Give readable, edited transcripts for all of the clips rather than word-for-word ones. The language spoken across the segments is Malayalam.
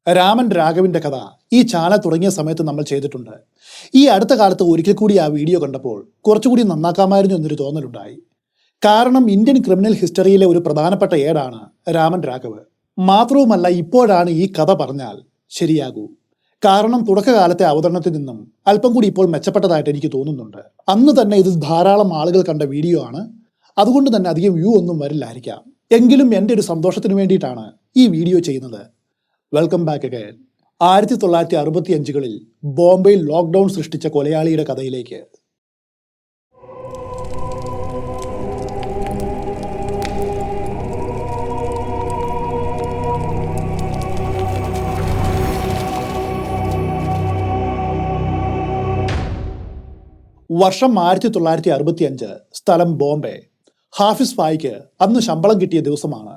രാമൻ രാഘവിൻ്റെ കഥ ഈ ചാനൽ തുടങ്ങിയ സമയത്ത് നമ്മൾ ചെയ്തിട്ടുണ്ട്. ഈ അടുത്ത കാലത്ത് ഒരിക്കൽ കൂടി ആ വീഡിയോ കണ്ടപ്പോൾ കുറച്ചുകൂടി നന്നാക്കാമായിരുന്നു എന്നൊരു തോന്നലുണ്ടായി. കാരണം ഇന്ത്യൻ ക്രിമിനൽ ഹിസ്റ്ററിയിലെ ഒരു പ്രധാനപ്പെട്ട ഏടാണ് രാമൻ രാഘവ്. മാത്രവുമല്ല, ഇപ്പോഴാണ് ഈ കഥ പറഞ്ഞാൽ ശരിയാകൂ. കാരണം തുടക്കകാലത്തെ അവതരണത്തിൽ നിന്നും അല്പം കൂടി ഇപ്പോൾ മെച്ചപ്പെട്ടതായിട്ട് എനിക്ക് തോന്നുന്നുണ്ട്. അന്ന് തന്നെ ഇത് ധാരാളം ആളുകൾ കണ്ട വീഡിയോ ആണ്. അതുകൊണ്ട് തന്നെ അധികം വ്യൂ ഒന്നും വരില്ലായിരിക്കാം. എങ്കിലും എൻ്റെ ഒരു സന്തോഷത്തിന് വേണ്ടിയിട്ടാണ് ഈ വീഡിയോ ചെയ്യുന്നത്. Welcome back again. 1965-കളിൽ ബോംബെയിൽ ലോക്ക്ഡൗൺ സൃഷ്ടിച്ച കൊലയാളിയുടെ കഥയിലേക്ക്. വർഷം 1965, സ്ഥലം ബോംബെ. ഹാഫിസ് ഭായിക്ക് അന്ന് ശമ്പളം കിട്ടിയ ദിവസമാണ്.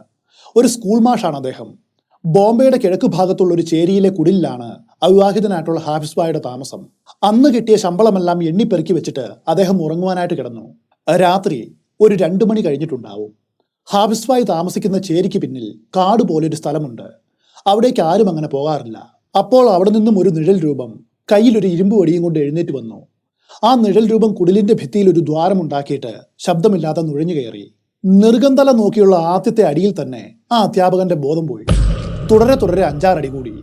ഒരു സ്കൂൾ മാഷാണ് അദ്ദേഹം. ബോംബെയുടെ കിഴക്ക് ഭാഗത്തുള്ള ഒരു ചേരിയിലെ കുടിലാണ് അവിവാഹിതനായിട്ടുള്ള ഹാഫിസ് ഭായിയുടെ താമസം. അന്ന് കിട്ടിയ ശമ്പളമെല്ലാം എണ്ണിപ്പെറുക്കി വെച്ചിട്ട് അദ്ദേഹം ഉറങ്ങുവാനായിട്ട് കിടന്നു. രാത്രി ഒരു 2 മണി കഴിഞ്ഞിട്ടുണ്ടാവും. ഹാഫിസ് ഭായി താമസിക്കുന്ന ചേരിക്ക് പിന്നിൽ കാട് പോലൊരു സ്ഥലമുണ്ട്. അവിടേക്ക് ആരും അങ്ങനെ പോകാറില്ല. അപ്പോൾ അവിടെ നിന്നും ഒരു നിഴൽ രൂപം കയ്യിലൊരു ഇരുമ്പ് വടിയും കൊണ്ട് എഴുന്നേറ്റ് വന്നു. ആ നിഴൽ രൂപം കുടിലിന്റെ ഭിത്തിയിൽ ഒരു ദ്വാരമുണ്ടാക്കിയിട്ട് ശബ്ദമില്ലാതെ നുഴഞ്ഞു കയറി. നിർഗന്ധല നോക്കിയുള്ള ആദ്യത്തെ അടിയിൽ തന്നെ ആ അധ്യാപകന്റെ ബോധം പോയി. തുടരെ 5-6 അടി കൂടി.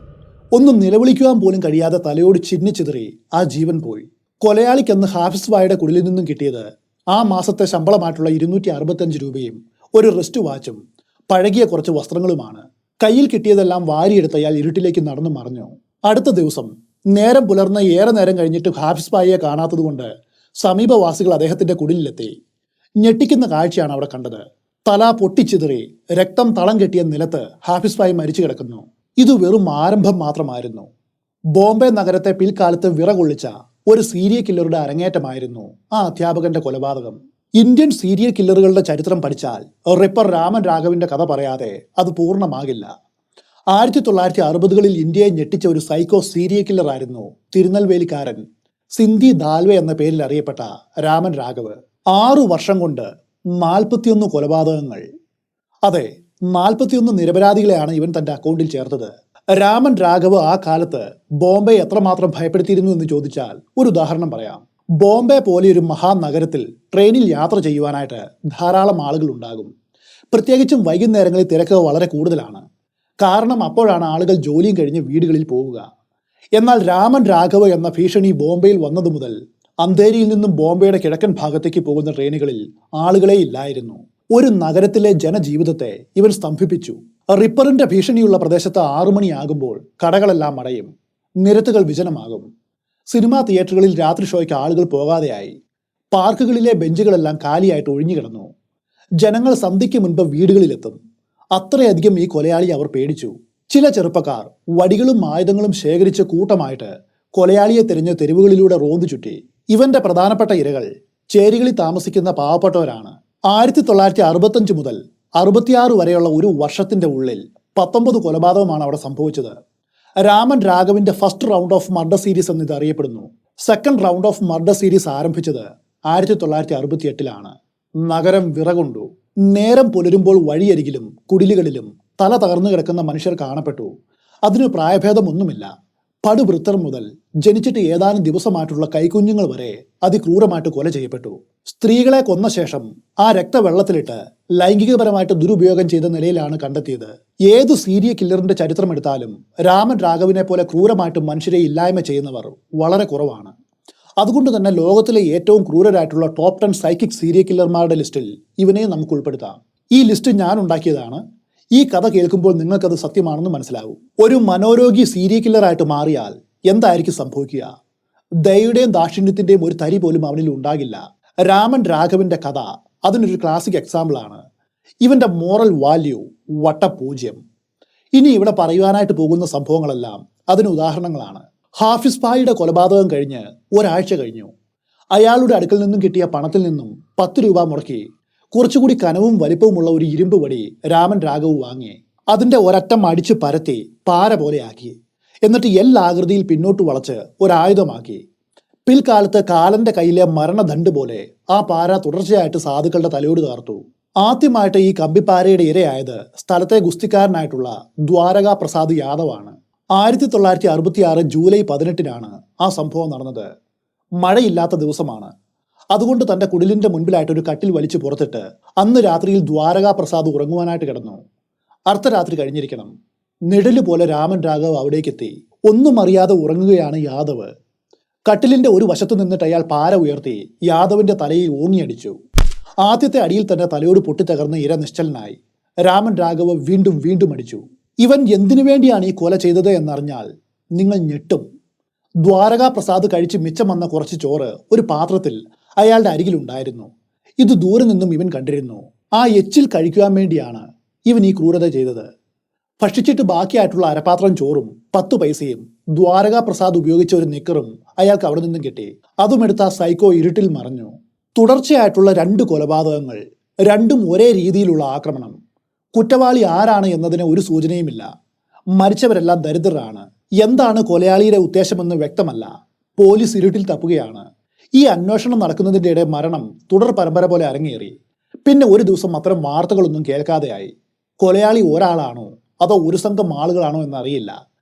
ഒന്നും നിലവിളിക്കുവാൻ പോലും കഴിയാതെ തലയോട് ചിന്നിച്ചിതറി ആ ജീവൻ പോയി. കൊലയാളിക്കെന്ന് ഹാഫിസ് ഭായിയുടെ കുടിലിൽ നിന്നും കിട്ടിയത് ആ മാസത്തെ ശമ്പളമായിട്ടുള്ള 265 രൂപയും ഒരു റിസ്റ്റ് വാച്ചും പഴകിയ കുറച്ച് വസ്ത്രങ്ങളുമാണ്. കയ്യിൽ കിട്ടിയതെല്ലാം വാരിയെടുത്ത് അയാൾ ഇരുട്ടിലേക്ക് നടന്നു മറഞ്ഞു. അടുത്ത ദിവസം നേരം പുലർന്ന് ഏറെ നേരം കഴിഞ്ഞിട്ട് ഹാഫിസ് ഭായിയെ കാണാത്തതുകൊണ്ട് സമീപവാസികൾ അദ്ദേഹത്തിന്റെ കുടിലിലെത്തി. ഞെട്ടിക്കുന്ന കാഴ്ചയാണ് അവിടെ കണ്ടത്. തല പൊട്ടിച്ചിതറി രക്തം തളം കെട്ടിയ നിലത്ത് ഹാഫിസ് ഭായി മരിച്ചു കിടക്കുന്നു. ഇത് വെറും ആരംഭം മാത്രമായിരുന്നു. ബോംബെ നഗരത്തെ പിൽക്കാലത്ത് വിറകൊള്ളിച്ച ഒരു സീരിയൽ കില്ലറുടെ അരങ്ങേറ്റമായിരുന്നു ആ അധ്യാപകന്റെ കൊലപാതകം. ഇന്ത്യൻ സീരിയൽ കില്ലറുകളുടെ ചരിത്രം പഠിച്ചാൽ റിപ്പർ രാമൻ രാഘവിന്റെ കഥ പറയാതെ അത് പൂർണ്ണമാകില്ല. 1960-കളിൽ ഇന്ത്യയെ ഞെട്ടിച്ച ഒരു സൈക്കോ സീരിയൽ കില്ലറായിരുന്നു തിരുനെൽവേലിക്കാരൻ സിന്ധി ദാൽവെ എന്ന പേരിൽ അറിയപ്പെട്ട രാമൻ രാഘവ്. 6 വർഷം കൊണ്ട് 41 കൊലപാതകങ്ങൾ. അതെ, 41 നിരപരാധികളെയാണ് ഇവൻ തന്റെ അക്കൗണ്ടിൽ ചേർത്തത്. രാമൻ രാഘവ് ആ കാലത്ത് ബോംബെ എത്രമാത്രം ഭയപ്പെടുത്തിയിരുന്നു എന്ന് ചോദിച്ചാൽ ഒരു ഉദാഹരണം പറയാം. ബോംബെ പോലെ ഒരു മഹാനഗരത്തിൽ ട്രെയിനിൽ യാത്ര ചെയ്യുവാനായിട്ട് ധാരാളം ആളുകൾ ഉണ്ടാകും. പ്രത്യേകിച്ചും വൈകുന്നേരങ്ങളിൽ തിരക്ക് വളരെ കൂടുതലാണ്. കാരണം അപ്പോഴാണ് ആളുകൾ ജോലിയും കഴിഞ്ഞ് വീടുകളിൽ പോവുക. എന്നാൽ രാമൻ രാഘവ് എന്ന ഭീഷണി ബോംബെയിൽ വന്നതു മുതൽ അന്ധേരിയിൽ നിന്നും ബോംബെയുടെ കിഴക്കൻ ഭാഗത്തേക്ക് പോകുന്ന ട്രെയിനുകളിൽ ആളുകളെ ഇല്ലായിരുന്നു. ഒരു നഗരത്തിലെ ജനജീവിതത്തെ ഇവൻ സ്തംഭിപ്പിച്ചു. റിപ്പറിന്റെ ഭീഷണിയുള്ള പ്രദേശത്ത് 6 മണിയാകുമ്പോൾ കടകളെല്ലാം അടയും, നിരത്തുകൾ വിജനമാകും. സിനിമാ തിയേറ്ററുകളിൽ രാത്രി ഷോയ്ക്ക് ആളുകൾ പോകാതെയായി. പാർക്കുകളിലെ ബെഞ്ചുകളെല്ലാം കാലിയായിട്ട് ഒഴിഞ്ഞുകിടന്നു. ജനങ്ങൾ സന്ധ്യയ്ക്ക് മുൻപ് വീടുകളിലെത്തും. അത്രയധികം ഈ കൊലയാളി അവർ പേടിച്ചു. ചില ചെറുപ്പക്കാർ വടികളും ആയുധങ്ങളും ശേഖരിച്ച് കൂട്ടമായിട്ട് കൊലയാളിയെ തിരഞ്ഞ് തെരുവുകളിലൂടെ റോന്തു ചുറ്റി. ഇവന്റെ പ്രധാനപ്പെട്ട ഇരകൾ ചേരികളിൽ താമസിക്കുന്ന പാവപ്പെട്ടവരാണ്. 1965 മുതൽ 66 വരെയുള്ള ഒരു വർഷത്തിന്റെ ഉള്ളിൽ 19 കൊലപാതകമാണ് അവിടെ സംഭവിച്ചത്. രാമൻ രാഘവിന്റെ first round of murder series എന്ന് ഇത് അറിയപ്പെടുന്നു. Second round of murder series ആരംഭിച്ചത് 1968-ലാണ്. നഗരം വിറകൊണ്ടു. നേരം പുലരുമ്പോൾ വഴിയരികിലും കുടിലുകളിലും തല തകർന്നു കിടക്കുന്ന മനുഷ്യർ കാണപ്പെട്ടു. അതിന് പ്രായഭേദമൊന്നുമില്ല. പടുവൃത്തർ മുതൽ ജനിച്ചിട്ട് ഏതാനും ദിവസമായിട്ടുള്ള കൈക്കുഞ്ഞുങ്ങൾ വരെ അതിക്രൂരമായിട്ട് കൊല ചെയ്യപ്പെട്ടു. സ്ത്രീകളെ കൊന്ന ശേഷം ആ രക്തവെള്ളത്തിലിട്ട് ലൈംഗികപരമായിട്ട് ദുരുപയോഗം ചെയ്ത നിലയിലാണ് കണ്ടെത്തിയത്. ഏതു സീരിയൽ കില്ലറിന്റെ ചരിത്രം എടുത്താലും രാമൻ രാഘവിനെ പോലെ ക്രൂരമായിട്ട് മനുഷ്യരെ ഇല്ലായ്മ ചെയ്യുന്നവർ വളരെ കുറവാണ്. അതുകൊണ്ട് തന്നെ ലോകത്തിലെ ഏറ്റവും ക്രൂരരായിട്ടുള്ള ടോപ്പ് 10 സൈക്കിക് സീരിയൽ കില്ലർമാരുടെ ലിസ്റ്റിൽ ഇവനെ നമുക്ക് ഉൾപ്പെടുത്താം. ഈ ലിസ്റ്റ് ഞാൻ ഉണ്ടാക്കിയതാണ്. ഈ കഥ കേൾക്കുമ്പോൾ നിങ്ങൾക്കത് സത്യമാണെന്ന് മനസ്സിലാവും. ഒരു മനോരോഗി സീരിയൽ കില്ലറായിട്ട് മാറിയാൽ എന്തായിരിക്കും സംഭവിക്കുക? ദയയുടെയും ദാക്ഷിണ്യത്തിന്റെയും ഒരു തരി പോലും അവനിൽ ഉണ്ടാകില്ല. രാമൻ രാഘവിന്റെ കഥ അതിനൊരു ക്ലാസിക് എക്സാമ്പിളാണ്. ഇവന്റെ മോറൽ വാല്യൂ വട്ടപൂജ്യം. ഇനി ഇവിടെ പറയുവാനായിട്ട് പോകുന്ന സംഭവങ്ങളെല്ലാം അതിന് ഉദാഹരണങ്ങളാണ്. ഹാഫിസ് ഭായിയുടെ കൊലപാതകം കഴിഞ്ഞ് ഒരാഴ്ച കഴിഞ്ഞു. അയാളുടെ അടുക്കൽ നിന്നും കിട്ടിയ പണത്തിൽ നിന്നും 10 രൂപ മുടക്കി കുറച്ചുകൂടി കനവും വലിപ്പവുമുള്ള ഒരു ഇരുമ്പ് വടി രാമൻ രാഘവ് വാങ്ങി. അതിന്റെ ഒരറ്റം അടിച്ച് പരത്തി പാര പോലെയാക്കി. എന്നിട്ട് ആകൃതിയിൽ പിന്നോട്ട് വളച്ച് ഒരായുധമാക്കി. പിൽക്കാലത്ത് കാലന്റെ കയ്യിലെ മരണദണ്ഡ് പോലെ ആ പാര തുടർച്ചയായിട്ട് സാധുക്കളുടെ തലയോട് താർത്തു. ആദ്യമായിട്ട് ഈ കമ്പിപ്പാരയുടെ ഇരയായത് സ്ഥലത്തെ ഗുസ്തിക്കാരനായിട്ടുള്ള ദ്വാരകാ പ്രസാദ് യാദവാണ്. 1966 ജൂലൈ 18-നാണ് ആ സംഭവം നടന്നത്. മഴയില്ലാത്ത ദിവസമാണ്. അതുകൊണ്ട് തന്റെ കുടിലിന്റെ മുൻപിലായിട്ട് ഒരു കട്ടിൽ വലിച്ചു പുറത്തിട്ട് അന്ന് രാത്രിയിൽ ദ്വാരകാ പ്രസാദ് ഉറങ്ങുവാനായിട്ട് കിടന്നു. അർദ്ധരാത്രി കഴിഞ്ഞിരിക്കണം. നിഴല് പോലെ രാമൻ രാഘവ് അവിടേക്കെത്തി. ഒന്നും അറിയാതെ ഉറങ്ങുകയാണ് യാദവ്. കട്ടിലിന്റെ ഒരു വശത്ത് നിന്നിട്ട് അയാൾ പാര ഉയർത്തി യാദവിന്റെ തലയിൽ ഓങ്ങിയടിച്ചു. ആദ്യത്തെ അടിയിൽ തന്നെ തലയോട് പൊട്ടിത്തകർന്ന് ഇര നിശ്ചലനായി. രാമൻ രാഘവ് വീണ്ടും വീണ്ടും അടിച്ചു. ഇവൻ എന്തിനു വേണ്ടിയാണ് ഈ കൊല ചെയ്തത് എന്നറിഞ്ഞാൽ നിങ്ങൾ ഞെട്ടും. ദ്വാരകാ പ്രസാദ് കഴിച്ച് മിച്ചം വന്ന കുറച്ച് ചോറ് ഒരു പാത്രത്തിൽ അയാളുടെ അരികിലുണ്ടായിരുന്നു. ഇത് ദൂരെ നിന്നും ഇവൻ കണ്ടിരുന്നു. ആ എച്ചിൽ കഴിക്കുവാൻ വേണ്ടിയാണ് ഇവൻ ഈ ക്രൂരത ചെയ്തത്. ഭക്ഷിച്ചിട്ട് ബാക്കിയായിട്ടുള്ള അരപാത്രം ചോറും 10 പൈസയും ദ്വാരകാ പ്രസാദ് ഉപയോഗിച്ച ഒരു നിക്കറും അയാൾക്ക് അവിടെ നിന്നും കിട്ടി. അതുമെടുത്ത് ആ സൈക്കോ ഇരുട്ടിൽ മറഞ്ഞു. തുടർച്ചയായിട്ടുള്ള 2 കൊലപാതകങ്ങൾ, രണ്ടും ഒരേ രീതിയിലുള്ള ആക്രമണം. കുറ്റവാളി ആരാണ് എന്നതിന് ഒരു സൂചനയുമില്ല. മരിച്ചവരെല്ലാം ദരിദ്രരാണ്. എന്താണ് കൊലയാളിയുടെ ഉദ്ദേശമെന്ന് വ്യക്തമല്ല. പോലീസ് ഇരുട്ടിൽ തപ്പുകയാണ്. ഈ അന്വേഷണം നടക്കുന്നതിൻ്റെ ഇടെ മരണം തുടർ പരമ്പര പോലെ അരങ്ങേറി. പിന്നെ ഒരു ദിവസം അത്തരം വാർത്തകളൊന്നും കേൾക്കാതെയായി. കൊലയാളി ഒരാളാണോ അതോ ഒരു സംഘം ആളുകളാണോ എന്നറിയില്ല.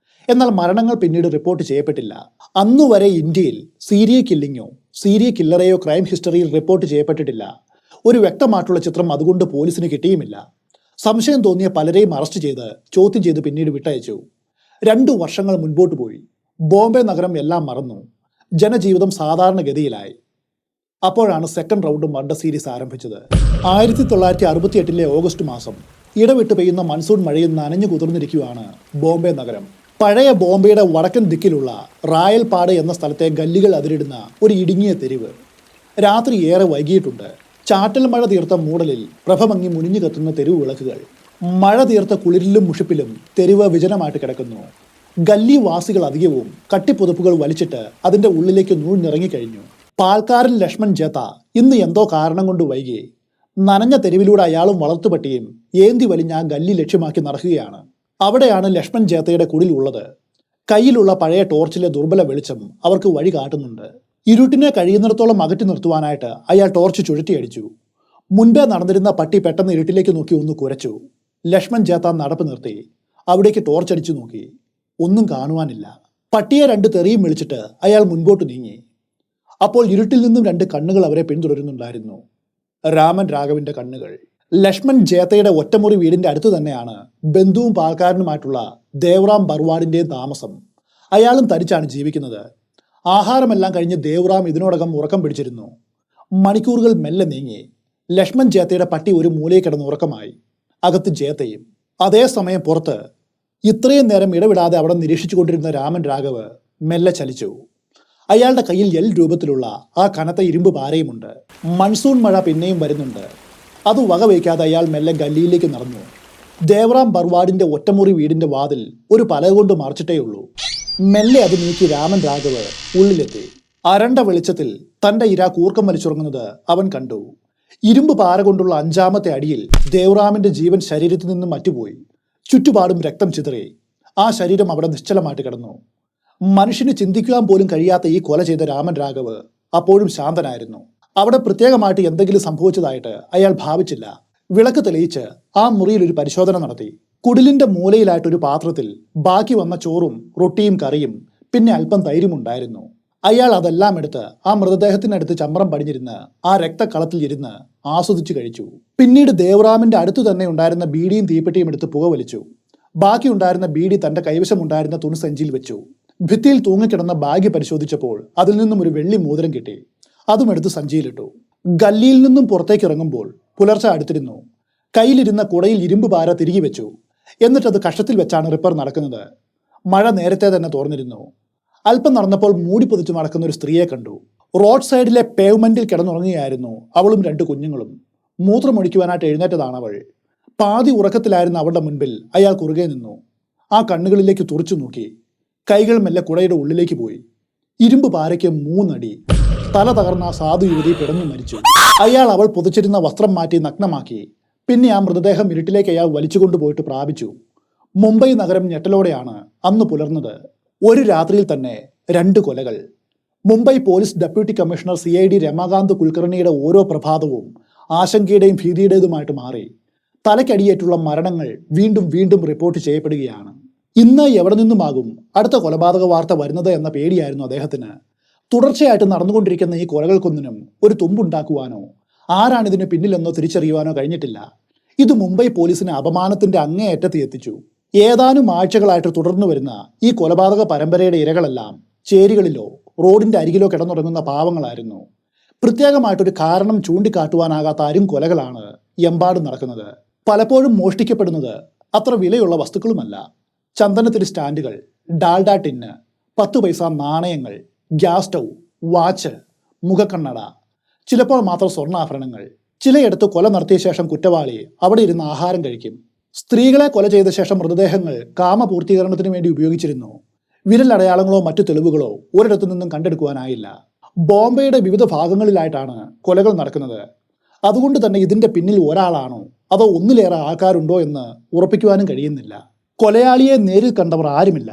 എന്നാൽ മരണങ്ങൾ പിന്നീട് റിപ്പോർട്ട് ചെയ്യപ്പെട്ടില്ല. അന്നുവരെ ഇന്ത്യയിൽ സീരിയൽ കില്ലിങ്ങോ സീരിയൽ കില്ലറെയോ ക്രൈം ഹിസ്റ്ററിയിൽ റിപ്പോർട്ട് ചെയ്യപ്പെട്ടിട്ടില്ല. ഒരു വ്യക്തമായിട്ടുള്ള ചിത്രം അതുകൊണ്ട് പോലീസിന് കിട്ടിയുമില്ല. സംശയം തോന്നിയ പലരെയും അറസ്റ്റ് ചെയ്ത് ചോദ്യം ചെയ്ത് പിന്നീട് വിട്ടയച്ചു. 2 വർഷങ്ങൾ മുൻപോട്ട് പോയി. ബോംബെ നഗരം എല്ലാം മറന്നു. ജനജീവിതം സാധാരണഗതിയിലായി. അപ്പോഴാണ് സെക്കൻഡ് റൗണ്ട് മർഡർ സീരീസ് ആരംഭിച്ചത്. 1968 ഓഗസ്റ്റ് മാസം ഇടവിട്ട് പെയ്യുന്ന മൺസൂൺ മഴയിൽ നനഞ്ഞു കുതിർന്നിരിക്കുകയാണ് ബോംബെ നഗരം. പഴയ ബോംബെയുടെ വടക്കൻ ദിക്കിലുള്ള റായൽപാട് എന്ന സ്ഥലത്തെ ഗല്ലികൾ അതിരിടുന്ന ഒരു ഇടുങ്ങിയ തെരുവ്. രാത്രി ഏറെ വൈകിയിട്ടുണ്ട്. ചാറ്റൽ മഴ തീർത്ത മൂടലിൽ പ്രഭമങ്ങി മുനിഞ്ഞു കത്തുന്ന തെരുവ് വിളക്കുകൾ. മഴ തീർത്ത കുളിരിലും മുഷിപ്പിലും തെരുവ് വിജനമായിട്ട് കിടക്കുന്നു. ഗല്ലി വാസികൾ അധികവും കട്ടിപ്പുതപ്പുകൾ വലിച്ചിട്ട് അതിന്റെ ഉള്ളിലേക്ക് നൂഴ്ന്നിറങ്ങിക്കഴിഞ്ഞു. പാൽക്കാരൻ ലക്ഷ്മൺ ജേത്ത ഇന്ന് എന്തോ കാരണം കൊണ്ട് വൈകി. നനഞ്ഞ തെരുവിലൂടെ അയാളും വളർത്തുപട്ടിയും ഏന്തി വലിഞ്ഞ ആ ഗല്ലി ലക്ഷ്യമാക്കി നടക്കുകയാണ്. അവിടെയാണ് ലക്ഷ്മൺ ജേത്തയുടെ കുടിലുള്ളത്. കയ്യിലുള്ള പഴയ ടോർച്ചിലെ ദുർബല വെളിച്ചം അവർക്ക് വഴി കാട്ടുന്നുണ്ട്. ഇരുട്ടിനെ കഴിയുന്നിടത്തോളം അകറ്റി നിർത്തുവാനായിട്ട് അയാൾ ടോർച്ച് ചുഴറ്റിയടിച്ചു. മുൻപേ നടന്നിരുന്ന പട്ടി പെട്ടെന്ന് ഇരുട്ടിലേക്ക് നോക്കി ഒന്ന് കുരച്ചു. ലക്ഷ്മൺ ജേത്ത നടപ്പ് നിർത്തി അവിടേക്ക് ടോർച്ചടിച്ചു നോക്കി. ഒന്നും കാണുവാനില്ല. പട്ടിയെ 2 തെറിയും വിളിച്ചിട്ട് അയാൾ മുൻപോട്ട് നീങ്ങി. അപ്പോൾ ഇരുട്ടിൽ നിന്നും 2 കണ്ണുകൾ അവരെ പിന്തുടരുന്നുണ്ടായിരുന്നു. രാമൻ രാഘവിന്റെ കണ്ണുകൾ. ലക്ഷ്മൺ ജേത്തയുടെ ഒറ്റമുറി വീടിന്റെ അടുത്ത് തന്നെയാണ് ബന്ധുവും പാൽക്കാരനുമായിട്ടുള്ള ദേവറാം ബർവാഡിന്റെയും താമസം. അയാളും തരിച്ചാണ് ജീവിക്കുന്നത്. ആഹാരമെല്ലാം കഴിഞ്ഞ് ദേവറാം ഇതിനോടകം ഉറക്കം പിടിച്ചിരുന്നു. മണിക്കൂറുകൾ മെല്ലെ നീങ്ങി. ലക്ഷ്മൺ ജേത്തയുടെ പട്ടി ഒരു മൂലയിൽ കിടന്ന് ഉറക്കമായി. അകത്ത് ജേത്തയും. അതേസമയം പുറത്ത് ഇത്രയും നേരം ഇടവിടാതെ അവിടെ നിരീക്ഷിച്ചു കൊണ്ടിരുന്ന രാമൻ രാഘവ് മെല്ലെ ചലിച്ചു. അയാളുടെ കയ്യിൽ എൽ രൂപത്തിലുള്ള ആ കനത്ത ഇരുമ്പ് പാരയുമുണ്ട്. മൺസൂൺ മഴ പിന്നെയും വരുന്നുണ്ട്. അത് വകവയ്ക്കാതെ അയാൾ മെല്ലെ ഗല്ലിയിലേക്ക് നടന്നു. ദേവറാം ബർവാഡിന്റെ ഒറ്റമുറി വീടിന്റെ വാതിൽ ഒരു പലക കൊണ്ട് മറച്ചിട്ടേയുള്ളൂ. മെല്ലെ അത് നീക്കി രാമൻ രാഘവ് ഉള്ളിലെത്തി. അരണ്ട വെളിച്ചത്തിൽ തന്റെ ഇര കൂർക്കം വലിച്ചുറങ്ങുന്നത് അവൻ കണ്ടു. ഇരുമ്പ് പാര കൊണ്ടുള്ള 5-ാമത്തെ അടിയിൽ ദേവറാമിന്റെ ജീവൻ ശരീരത്തിൽ നിന്നും മറ്റുപോയി. ചുറ്റുപാടും രക്തം ചിതറി. ആ ശരീരം അവിടെ നിശ്ചലമായിട്ട് കിടന്നു. മനുഷ്യന് ചിന്തിക്കുവാൻ പോലും കഴിയാത്ത ഈ കൊല ചെയ്ത രാമൻ രാഘവ് അപ്പോഴും ശാന്തനായിരുന്നു. അവിടെ പ്രത്യേകമായിട്ട് എന്തെങ്കിലും സംഭവിച്ചതായിട്ട് അയാൾ ഭാവിച്ചില്ല. വിളക്ക് തെളിയിച്ച് ആ മുറിയിൽ ഒരു പരിശോധന നടത്തി. കുടിലിന്റെ മൂലയിലായിട്ടൊരു പാത്രത്തിൽ ബാക്കി വന്ന ചോറും റൊട്ടിയും കറിയും പിന്നെ അല്പം തൈരും ഉണ്ടായിരുന്നു. അയാൾ അതെല്ലാം എടുത്ത് ആ മൃതദേഹത്തിനടുത്ത് ചമ്രം പടിഞ്ഞിരുന്ന് ആ രക്തക്കളത്തിൽ ഇരുന്ന് ആസ്വദിച്ചു കഴിച്ചു. പിന്നീട് ദേവറാമിന്റെ അടുത്തു തന്നെ ഉണ്ടായിരുന്ന ബീഡിയും തീപ്പെട്ടിയും എടുത്ത് പുകവലിച്ചു. ബാക്കി ഉണ്ടായിരുന്ന ബീഡി തന്റെ കൈവശമുണ്ടായിരുന്ന തുണിസഞ്ചിയിൽ വെച്ചു. ഭിത്തിയിൽ തൂങ്ങിക്കിടന്ന ബാഗ് പരിശോധിച്ചപ്പോൾ അതിൽ നിന്നും ഒരു വെള്ളി മോതിരം കിട്ടി. അതും എടുത്ത് സഞ്ചിയിലിട്ടു. ഗല്ലിയിൽ നിന്നും പുറത്തേക്ക് ഇറങ്ങുമ്പോൾ പുലർച്ചെ അടുത്തിരുന്നു. കയ്യിലിരുന്ന കുടയിൽ ഇരുമ്പ് പാര തിരികെ വെച്ചു. എന്നിട്ടത് കഷത്തിൽ വെച്ചാണ് റിപ്പർ നടക്കുന്നത്. മഴ നേരത്തെ തന്നെ തോർന്നിരുന്നു. അല്പം നടന്നപ്പോൾ മൂടി പൊതിച്ചു നടക്കുന്ന ഒരു സ്ത്രീയെ കണ്ടു. റോഡ് സൈഡിലെ പേവ്മെന്റിൽ കിടന്നുറങ്ങുകയായിരുന്നു അവളും 2 കുഞ്ഞുങ്ങളും. മൂത്രമൊഴിക്കുവാനായിട്ട് എഴുന്നേറ്റതാണ് അവൾ. പാതി ഉറക്കത്തിലായിരുന്ന അവളുടെ മുൻപിൽ അയാൾ കുറുകെ നിന്നു. ആ കണ്ണുകളിലേക്ക് തുറച്ചു നോക്കി. കൈകൾ മെല്ലെ കുടയുടെ ഉള്ളിലേക്ക് പോയി. ഇരുമ്പ് പാരയ്ക്ക് 3 അടി. തല തകർന്ന ആ സാധു യുവതി പിടഞ്ഞു മരിച്ചു. അയാൾ അവൾ പുതച്ചിരുന്ന വസ്ത്രം മാറ്റി നഗ്നമാക്കി. പിന്നെ ആ മൃതദേഹം ഇരുട്ടിലേക്ക് അയാൾ വലിച്ചുകൊണ്ടുപോയിട്ട് പ്രാപിച്ചു. മുംബൈ നഗരം ഞെട്ടലോടെയാണ് അന്ന് പുലർന്നത്. ഒരു രാത്രിയിൽ തന്നെ 2 കൊലകൾ. Mumbai police deputy commissioner CID Ramakant കുൽക്കർണിയുടെ ഓരോ പ്രഭാതവും ആശങ്കയുടെയും ഭീതിയുടേതുമായിട്ട് മാറി. തലയ്ക്കടിയേറ്റുള്ള മരണങ്ങൾ വീണ്ടും വീണ്ടും റിപ്പോർട്ട് ചെയ്യപ്പെടുകയാണ്. ഇന്ന് എവിടെ നിന്നുമാകും അടുത്ത കൊലപാതക വാർത്ത വരുന്നത് എന്ന പേടിയായിരുന്നു അദ്ദേഹത്തിന്. തുടർച്ചയായിട്ട് നടന്നുകൊണ്ടിരിക്കുന്ന ഈ കൊലകൾക്കൊന്നിനും ഒരു തുമ്പുണ്ടാക്കുവാനോ ആരാണിതിന് പിന്നിലെന്നോ തിരിച്ചറിയുവാനോ കഴിഞ്ഞിട്ടില്ല. ഇത് മുംബൈ പോലീസിനെ അപമാനത്തിന്റെ അങ്ങേയറ്റത്ത് എത്തിച്ചു. ഏതാനും ആഴ്ചകളായിട്ട് തുടർന്നു വരുന്ന ഈ കൊലപാതക പരമ്പരയുടെ ഇരകളെല്ലാം ചേരികളിലോ റോഡിന്റെ അരികിലോ കിടന്നുറങ്ങുന്ന പാവങ്ങളായിരുന്നു. പ്രത്യേകമായിട്ടൊരു കാരണം ചൂണ്ടിക്കാട്ടുവാനാകാത്ത കൊലകളാണ് എമ്പാടും നടക്കുന്നത്. പലപ്പോഴും മോഷ്ടിക്കപ്പെടുന്നത് അത്ര വിലയുള്ള വസ്തുക്കളുമല്ല. ചന്ദനത്തിരി സ്റ്റാൻഡുകൾ, ഡാൽഡ ടിന്ന്, 10 പൈസ നാണയങ്ങൾ, ഗ്യാസ് സ്റ്റൗ, വാച്ച്, മുഖക്കണ്ണട, ചിലപ്പോൾ മാത്രം സ്വർണ്ണാഭരണങ്ങൾ. ചിലയിടത്ത് കൊല നടത്തിയ ശേഷം കുറ്റവാളി അവിടെ ഇരുന്ന് ആഹാരം കഴിക്കും. സ്ത്രീകളെ കൊല ചെയ്ത ശേഷം മൃതദേഹങ്ങൾ കാമപൂർത്തീകരണത്തിന് വേണ്ടി ഉപയോഗിച്ചിരുന്നു. വിരലടയാളങ്ങളോ മറ്റു തെളിവുകളോ ഒരിടത്തു നിന്നും കണ്ടെടുക്കുവാനായില്ല. ബോംബെയുടെ വിവിധ ഭാഗങ്ങളിലായിട്ടാണ് കൊലകൾ നടക്കുന്നത്. അതുകൊണ്ട് തന്നെ ഇതിന്റെ പിന്നിൽ ഒരാളാണോ അതോ ഒന്നിലേറെ ആൾക്കാരുണ്ടോ എന്ന് ഉറപ്പിക്കുവാനും കഴിയുന്നില്ല. കൊലയാളിയെ നേരിൽ കണ്ടവർ ആരുമില്ല.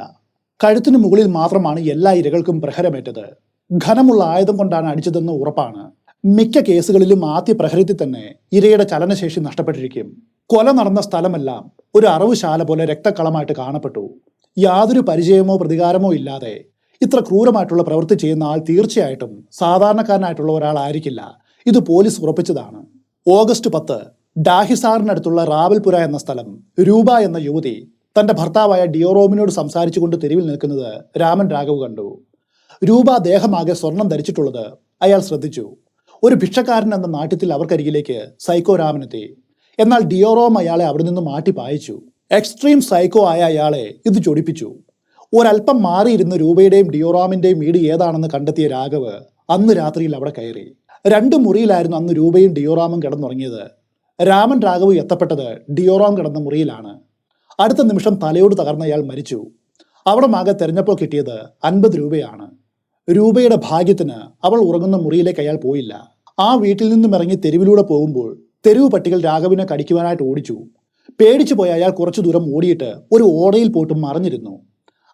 കഴുത്തിനു മുകളിൽ മാത്രമാണ് എല്ലാ ഇരകൾക്കും പ്രഹരമേറ്റത്. ഘനമുള്ള ആയുധം കൊണ്ടാണ് അടിച്ചതെന്ന് ഉറപ്പാണ്. മിക്ക കേസുകളിലും ആദ്യ പ്രഹരത്തിൽ തന്നെ ഇരയുടെ ചലനശേഷി നഷ്ടപ്പെട്ടിരിക്കും. കൊല നടന്ന സ്ഥലമെല്ലാം ഒരു അറവുശാല പോലെ രക്തക്കളമായിട്ട് കാണപ്പെട്ടു. യാതൊരു പരിചയമോ പ്രതികാരമോ ഇല്ലാതെ ഇത്ര ക്രൂരമായിട്ടുള്ള പ്രവൃത്തി ചെയ്യുന്ന ആൾ തീർച്ചയായിട്ടും സാധാരണക്കാരനായിട്ടുള്ള ഒരാളായിരിക്കില്ല. ഇത് പോലീസ് ഉറപ്പിച്ചതാണ്. ഓഗസ്റ്റ് 10 ഡാഹിസാറിനടുത്തുള്ള റാവൽപുര എന്ന സ്ഥലം രൂപ എന്ന യുവതി തന്റെ ഭർത്താവായ ഡിയോറോമിനോട് സംസാരിച്ചുകൊണ്ട് തെരുവിൽ നിൽക്കുന്നത് രാമൻ രാഘവ് കണ്ടു. രൂപ ദേഹമാകെ സ്വർണം ധരിച്ചിട്ടുള്ളത് അയാൾ ശ്രദ്ധിച്ചു. ഒരു ഭിക്ഷക്കാരൻ എന്ന നാട്യത്തിൽ അവർക്കരികിലേക്ക് സൈക്കോ രാമനെത്തി. എന്നാൽ ഡിയോറോം അയാളെ അവിടെ നിന്ന് മാറ്റി പായിച്ചു. എക്സ്ട്രീം സൈക്കോ ആയ അയാളെ ഇത് ചൊടിപ്പിച്ചു. ഒരൽപ്പം മാറിയിരുന്ന രൂപയുടെയും ഡിയോറാമിന്റെയും വീട് ഏതാണെന്ന് കണ്ടെത്തിയ രാഘവ് അന്ന് രാത്രിയിൽ അവിടെ കയറി. 2 മുറിയിലായിരുന്നു അന്ന് രൂപയും ഡിയോറാമും കിടന്നുറങ്ങിയത്. രാമൻ രാഘവ് എത്തപ്പെട്ടത് ഡിയോറാം കിടന്ന മുറിയിലാണ്. അടുത്ത നിമിഷം തലയോട് തകർന്ന അയാൾ മരിച്ചു. അവിടെ ആകെ തെരഞ്ഞപ്പോൾ കിട്ടിയത് 50 രൂപയാണ്. രൂപയുടെ ഭാഗ്യത്തിന് അവൾ ഉറങ്ങുന്ന മുറിയിലേക്ക് അയാൾ പോയില്ല. ആ വീട്ടിൽ നിന്നും ഇറങ്ങി തെരുവിലൂടെ പോകുമ്പോൾ തെരുവ് പട്ടികൾ രാഘവിനെ കടിക്കുവാനായിട്ട് ഓടിച്ചു. പേടിച്ചു പോയ അയാൾ കുറച്ചു ദൂരം ഓടിയിട്ട് ഒരു ഓടയിൽ പോയിട്ടും മറിഞ്ഞിരുന്നു.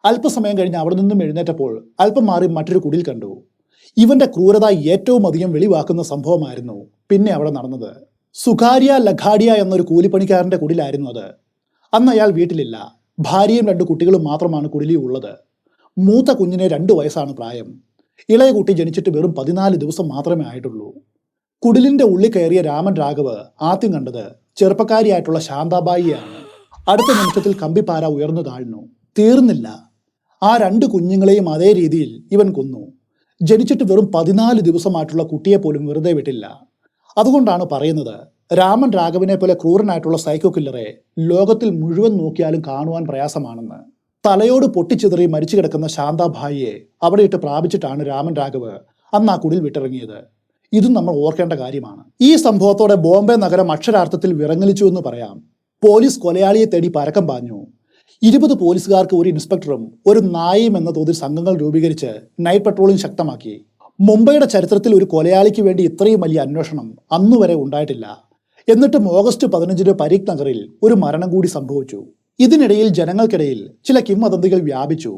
അല്പസമയം കഴിഞ്ഞ് അവിടെ നിന്നും എഴുന്നേറ്റപ്പോൾ അല്പം മാറി മറ്റൊരു കുടിൽ കണ്ടു. ഇവന്റെ ക്രൂരത ഏറ്റവും അധികം വെളിവാക്കുന്ന സംഭവമായിരുന്നു പിന്നെ അവിടെ നടന്നത്. സുഖാരിയ ലഖാഡിയ എന്നൊരു കൂലിപ്പണിക്കാരന്റെ കുടിലായിരുന്നു അത്. അന്ന് അയാൾ വീട്ടിലില്ല. ഭാര്യയും 2 കുട്ടികളും മാത്രമാണ് കുടിലിൽ ഉള്ളത്. മൂത്ത കുഞ്ഞിന് 2 വയസ്സാണ് പ്രായം. ഇളയ കുട്ടി ജനിച്ചിട്ട് വെറും 14 ദിവസം മാത്രമേ ആയിട്ടുള്ളൂ. കുടിലിന്റെ ഉള്ളിൽ കയറിയ രാമൻ രാഘവ് ആദ്യം കണ്ടത് ചെറുപ്പക്കാരിയായിട്ടുള്ള ശാന്താബായിയാണ്. അടുത്ത നിമിഷത്തിൽ കമ്പിപ്പാര ഉയർന്നു താഴ്ന്നു. തീർന്നില്ല. ആ 2 കുഞ്ഞുങ്ങളെയും അതേ രീതിയിൽ ഇവൻ കൊന്നു. ജനിച്ചിട്ട് വെറും 14 ദിവസമായിട്ടുള്ള കുട്ടിയെ പോലും വെറുതെ വിട്ടില്ല. അതുകൊണ്ടാണ് പറയുന്നത്, രാമൻ രാഘവിനെ പോലെ ക്രൂരനായിട്ടുള്ള സൈക്കോ കില്ലറെ ലോകത്തിൽ മുഴുവൻ നോക്കിയാലും കാണുവാൻ പ്രയാസമാണെന്ന്. തലയോട് പൊട്ടിച്ചിതറി മരിച്ചു കിടക്കുന്ന ശാന്താഭായിയെ അവിടെ ഇട്ട് പ്രാപിച്ചിട്ടാണ് രാമൻ രാഘവ് അന്ന് ആ കുടിൽ വിട്ടിറങ്ങിയത്. ഇതും നമ്മൾ ഓർക്കേണ്ട കാര്യമാണ്. ഈ സംഭവത്തോടെ ബോംബെ നഗരം അക്ഷരാർത്ഥത്തിൽ വിറങ്ങലിച്ചു എന്ന് പറയാം. പോലീസ് കൊലയാളിയെ തേടി പരക്കം പാഞ്ഞു. 20 പോലീസുകാർക്ക് ഒരു ഇൻസ്പെക്ടറും ഒരു നായയും എന്ന തോതിൽ സംഘങ്ങൾ രൂപീകരിച്ച് നൈറ്റ് പട്രോളിംഗ് ശക്തമാക്കി. മുംബൈയുടെ ചരിത്രത്തിൽ ഒരു കൊലയാളിക്ക് വേണ്ടി ഇത്രയും വലിയ അന്വേഷണം അന്നുവരെ ഉണ്ടായിട്ടില്ല. എന്നിട്ടും ഓഗസ്റ്റ് 15 പരീഖ് നഗറിൽ ഒരു മരണം കൂടി സംഭവിച്ചു. ഇതിനിടയിൽ ജനങ്ങൾക്കിടയിൽ ചില കിംവദന്തികൾ വ്യാപിച്ചു.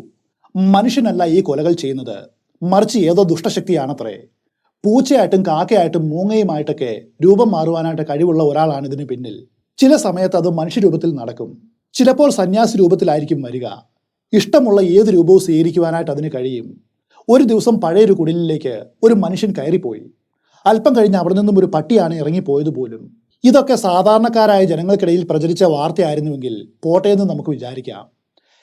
മനുഷ്യനല്ല ഈ കൊലകൾ ചെയ്യുന്നത്, മറിച്ച് ഏതോ ദുഷ്ടശക്തിയാണത്രേ. പൂച്ചയായിട്ടും കാക്കയായിട്ടും മൂങ്ങയുമായിട്ടൊക്കെ രൂപം മാറുവാനായിട്ട് കഴിവുള്ള ഒരാളാണ് ഇതിന് പിന്നിൽ. ചില സമയത്ത് അത് മനുഷ്യരൂപത്തിൽ നടക്കും, ചിലപ്പോൾ സന്യാസി രൂപത്തിലായിരിക്കും വരിക. ഇഷ്ടമുള്ള ഏത് രൂപവും സ്വീകരിക്കുവാനായിട്ട് അതിന് കഴിയും. ഒരു ദിവസം പഴയൊരു കുടിലിലേക്ക് ഒരു മനുഷ്യൻ കയറിപ്പോയി. അല്പം കഴിഞ്ഞ് അവിടെ നിന്നും ഒരു പട്ടിയാണ് ഇറങ്ങിപ്പോയതുപോലും. ഇതൊക്കെ സാധാരണക്കാരായ ജനങ്ങൾക്കിടയിൽ പ്രചരിച്ച വാർത്തയായിരുന്നുവെങ്കിൽ പോട്ടെയെന്ന് നമുക്ക് വിചാരിക്കാം.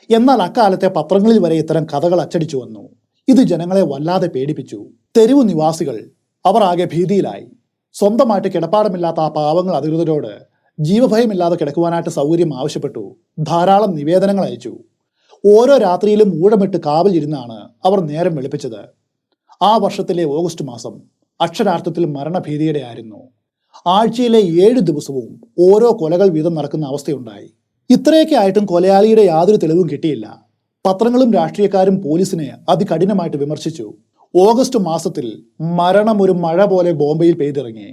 എന്നാൽ അക്കാലത്തെ പത്രങ്ങളിൽ വരെ ഇത്തരം കഥകൾ അച്ചടിച്ചു വന്നു. ഇത് ജനങ്ങളെ വല്ലാതെ പേടിപ്പിച്ചു. തെരുവു നിവാസികൾ അവർ ആകെ ഭീതിയിലായി. സ്വന്തമായിട്ട് കിടപ്പാടമില്ലാത്ത ആ പാവങ്ങൾ അധികൃതരോട് ജീവഭയമില്ലാതെ കിടക്കുവാനായിട്ട് സൗകര്യം ആവശ്യപ്പെട്ടു. ധാരാളം നിവേദനങ്ങൾ അയച്ചു. ഓരോ രാത്രിയിലും ഊഴമിട്ട് കാവൽ ഇരുന്നാണ് അവർ നേരം വെളുപ്പിച്ചത്. ആ വർഷത്തിലെ ഓഗസ്റ്റ് മാസം അക്ഷരാർത്ഥത്തിൽ മരണഭീതിയുടെ ആയിരുന്നു. ആഴ്ചയിലെ 7 ദിവസവും ഓരോ കൊലകൾ വീതം നടക്കുന്ന അവസ്ഥയുണ്ടായി. ഇത്രയൊക്കെ ആയിട്ടും കൊലയാളിയുടെ യാതൊരു തെളിവും കിട്ടിയില്ല. പത്രങ്ങളും രാഷ്ട്രീയക്കാരും പോലീസിനെ അതികഠിനമായിട്ട് വിമർശിച്ചു. ഓഗസ്റ്റ് മാസത്തിൽ മരണം ഒരു മഴ പോലെ ബോംബെയിൽ പെയ്തിറങ്ങി.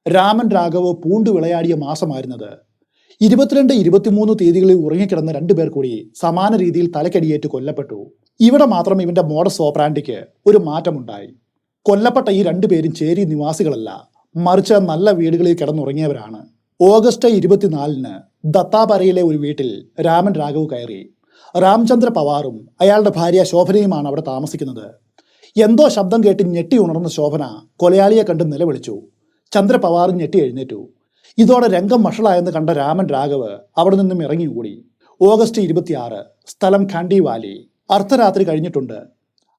രാമൻ രാഘവ് പൂണ്ടു വിളയാടിയ മാസമായിരുന്നത്. 22, 23 തീയതികളിൽ ഉറങ്ങിക്കിടന്ന 2 പേർ കൂടി സമാന രീതിയിൽ തലക്കടിയേറ്റ് കൊല്ലപ്പെട്ടു. ഇവിടെ മാത്രം ഇവന്റെ മോഡസ് ഓപ്പറാൻഡിക്ക് ഒരു മാറ്റമുണ്ടായി. കൊല്ലപ്പെട്ട ഈ 2 പേരും ചേരി നിവാസികളല്ല, മറിച്ച് നല്ല വീടുകളിൽ കിടന്നുറങ്ങിയവരാണ്. ഓഗസ്റ്റ് 24 ദത്താപരയിലെ ഒരു വീട്ടിൽ രാമൻ രാഘവ് കയറി. രാംചന്ദ്ര പവാറും അയാളുടെ ഭാര്യ ശോഭനയുമാണ് അവിടെ താമസിക്കുന്നത്. എന്തോ ശബ്ദം കേട്ട് ഞെട്ടി ഉണർന്ന ശോഭന കൊലയാളിയെ കണ്ട് നിലവിളിച്ചു. ചന്ദ്രപവാറും ഞെട്ടി എഴുന്നേറ്റു. ഇതോടെ രംഗം വഷളായെന്ന് കണ്ട രാമൻ രാഘവ് അവിടെ നിന്നും ഇറങ്ങിയോടി. ഓഗസ്റ്റ് 26, സ്ഥലം ഖാണ്ടി വാലി. അർദ്ധരാത്രി കഴിഞ്ഞിട്ടുണ്ട്.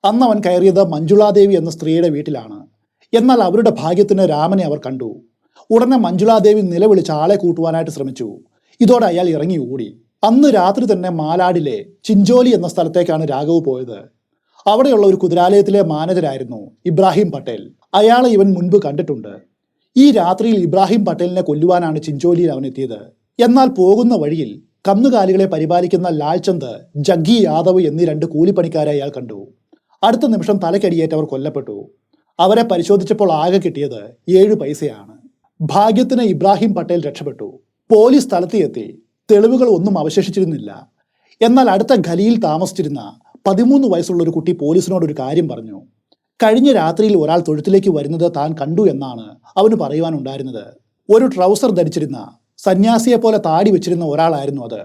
അന്ന് അവൻ കയറിയത് മഞ്ജുളാദേവി എന്ന സ്ത്രീയുടെ വീട്ടിലാണ്. എന്നാൽ അവരുടെ ഭാഗ്യത്തിന് രാമനെ അവർ കണ്ടു. ഉടനെ മഞ്ജുളാദേവി നിലവിളിച്ച് ആളെ കൂട്ടുവാനായിട്ട് ശ്രമിച്ചു. ഇതോടെ അയാൾ ഇറങ്ങി ഓടി. അന്ന് രാത്രി തന്നെ മാലാഡിലെ ചിഞ്ചോലി എന്ന സ്ഥലത്തേക്കാണ് രാഘവ് പോയത്. അവിടെയുള്ള ഒരു കുതിരാലയത്തിലെ മാനേജരായിരുന്നു ഇബ്രാഹിം പട്ടേൽ. അയാളെ ഇവൻ മുൻപ് കണ്ടിട്ടുണ്ട്. ഈ രാത്രിയിൽ ഇബ്രാഹിം പട്ടേലിനെ കൊല്ലുവാനാണ് ചിഞ്ചോലിയിൽ അവൻ എത്തിയത്. എന്നാൽ പോകുന്ന വഴിയിൽ കന്നുകാലികളെ പരിപാലിക്കുന്ന ലാൽചന്ദ്, ജഗ്ഗി യാദവ് എന്നീ 2 കൂലിപ്പണിക്കാരെ അയാൾ കണ്ടു. അടുത്ത നിമിഷം തലക്കടിയേറ്റവർ കൊല്ലപ്പെട്ടു. അവരെ പരിശോധിച്ചപ്പോൾ ആകെ കിട്ടിയത് 7 പൈസയാണ്. ഭാഗ്യത്തിന് ഇബ്രാഹിം പട്ടേൽ രക്ഷപ്പെട്ടു. പോലീസ് സ്ഥലത്തെത്തി. തെളിവുകൾ ഒന്നും അവശേഷിച്ചിരുന്നില്ല. എന്നാൽ അടുത്ത ഖലിയിൽ താമസിച്ചിരുന്ന 13 വയസ്സുള്ള ഒരു കുട്ടി പോലീസിനോട് ഒരു കാര്യം പറഞ്ഞു. കഴിഞ്ഞ രാത്രിയിൽ ഒരാൾ തൊഴുത്തിലേക്ക് വരുന്നത് താൻ കണ്ടു എന്നാണ് അവന് പറയുവാനുണ്ടായിരുന്നത്. ഒരു ട്രൗസർ ധരിച്ചിരുന്ന, സന്യാസിയെ പോലെ താടി വെച്ചിരുന്ന ഒരാളായിരുന്നു അത്.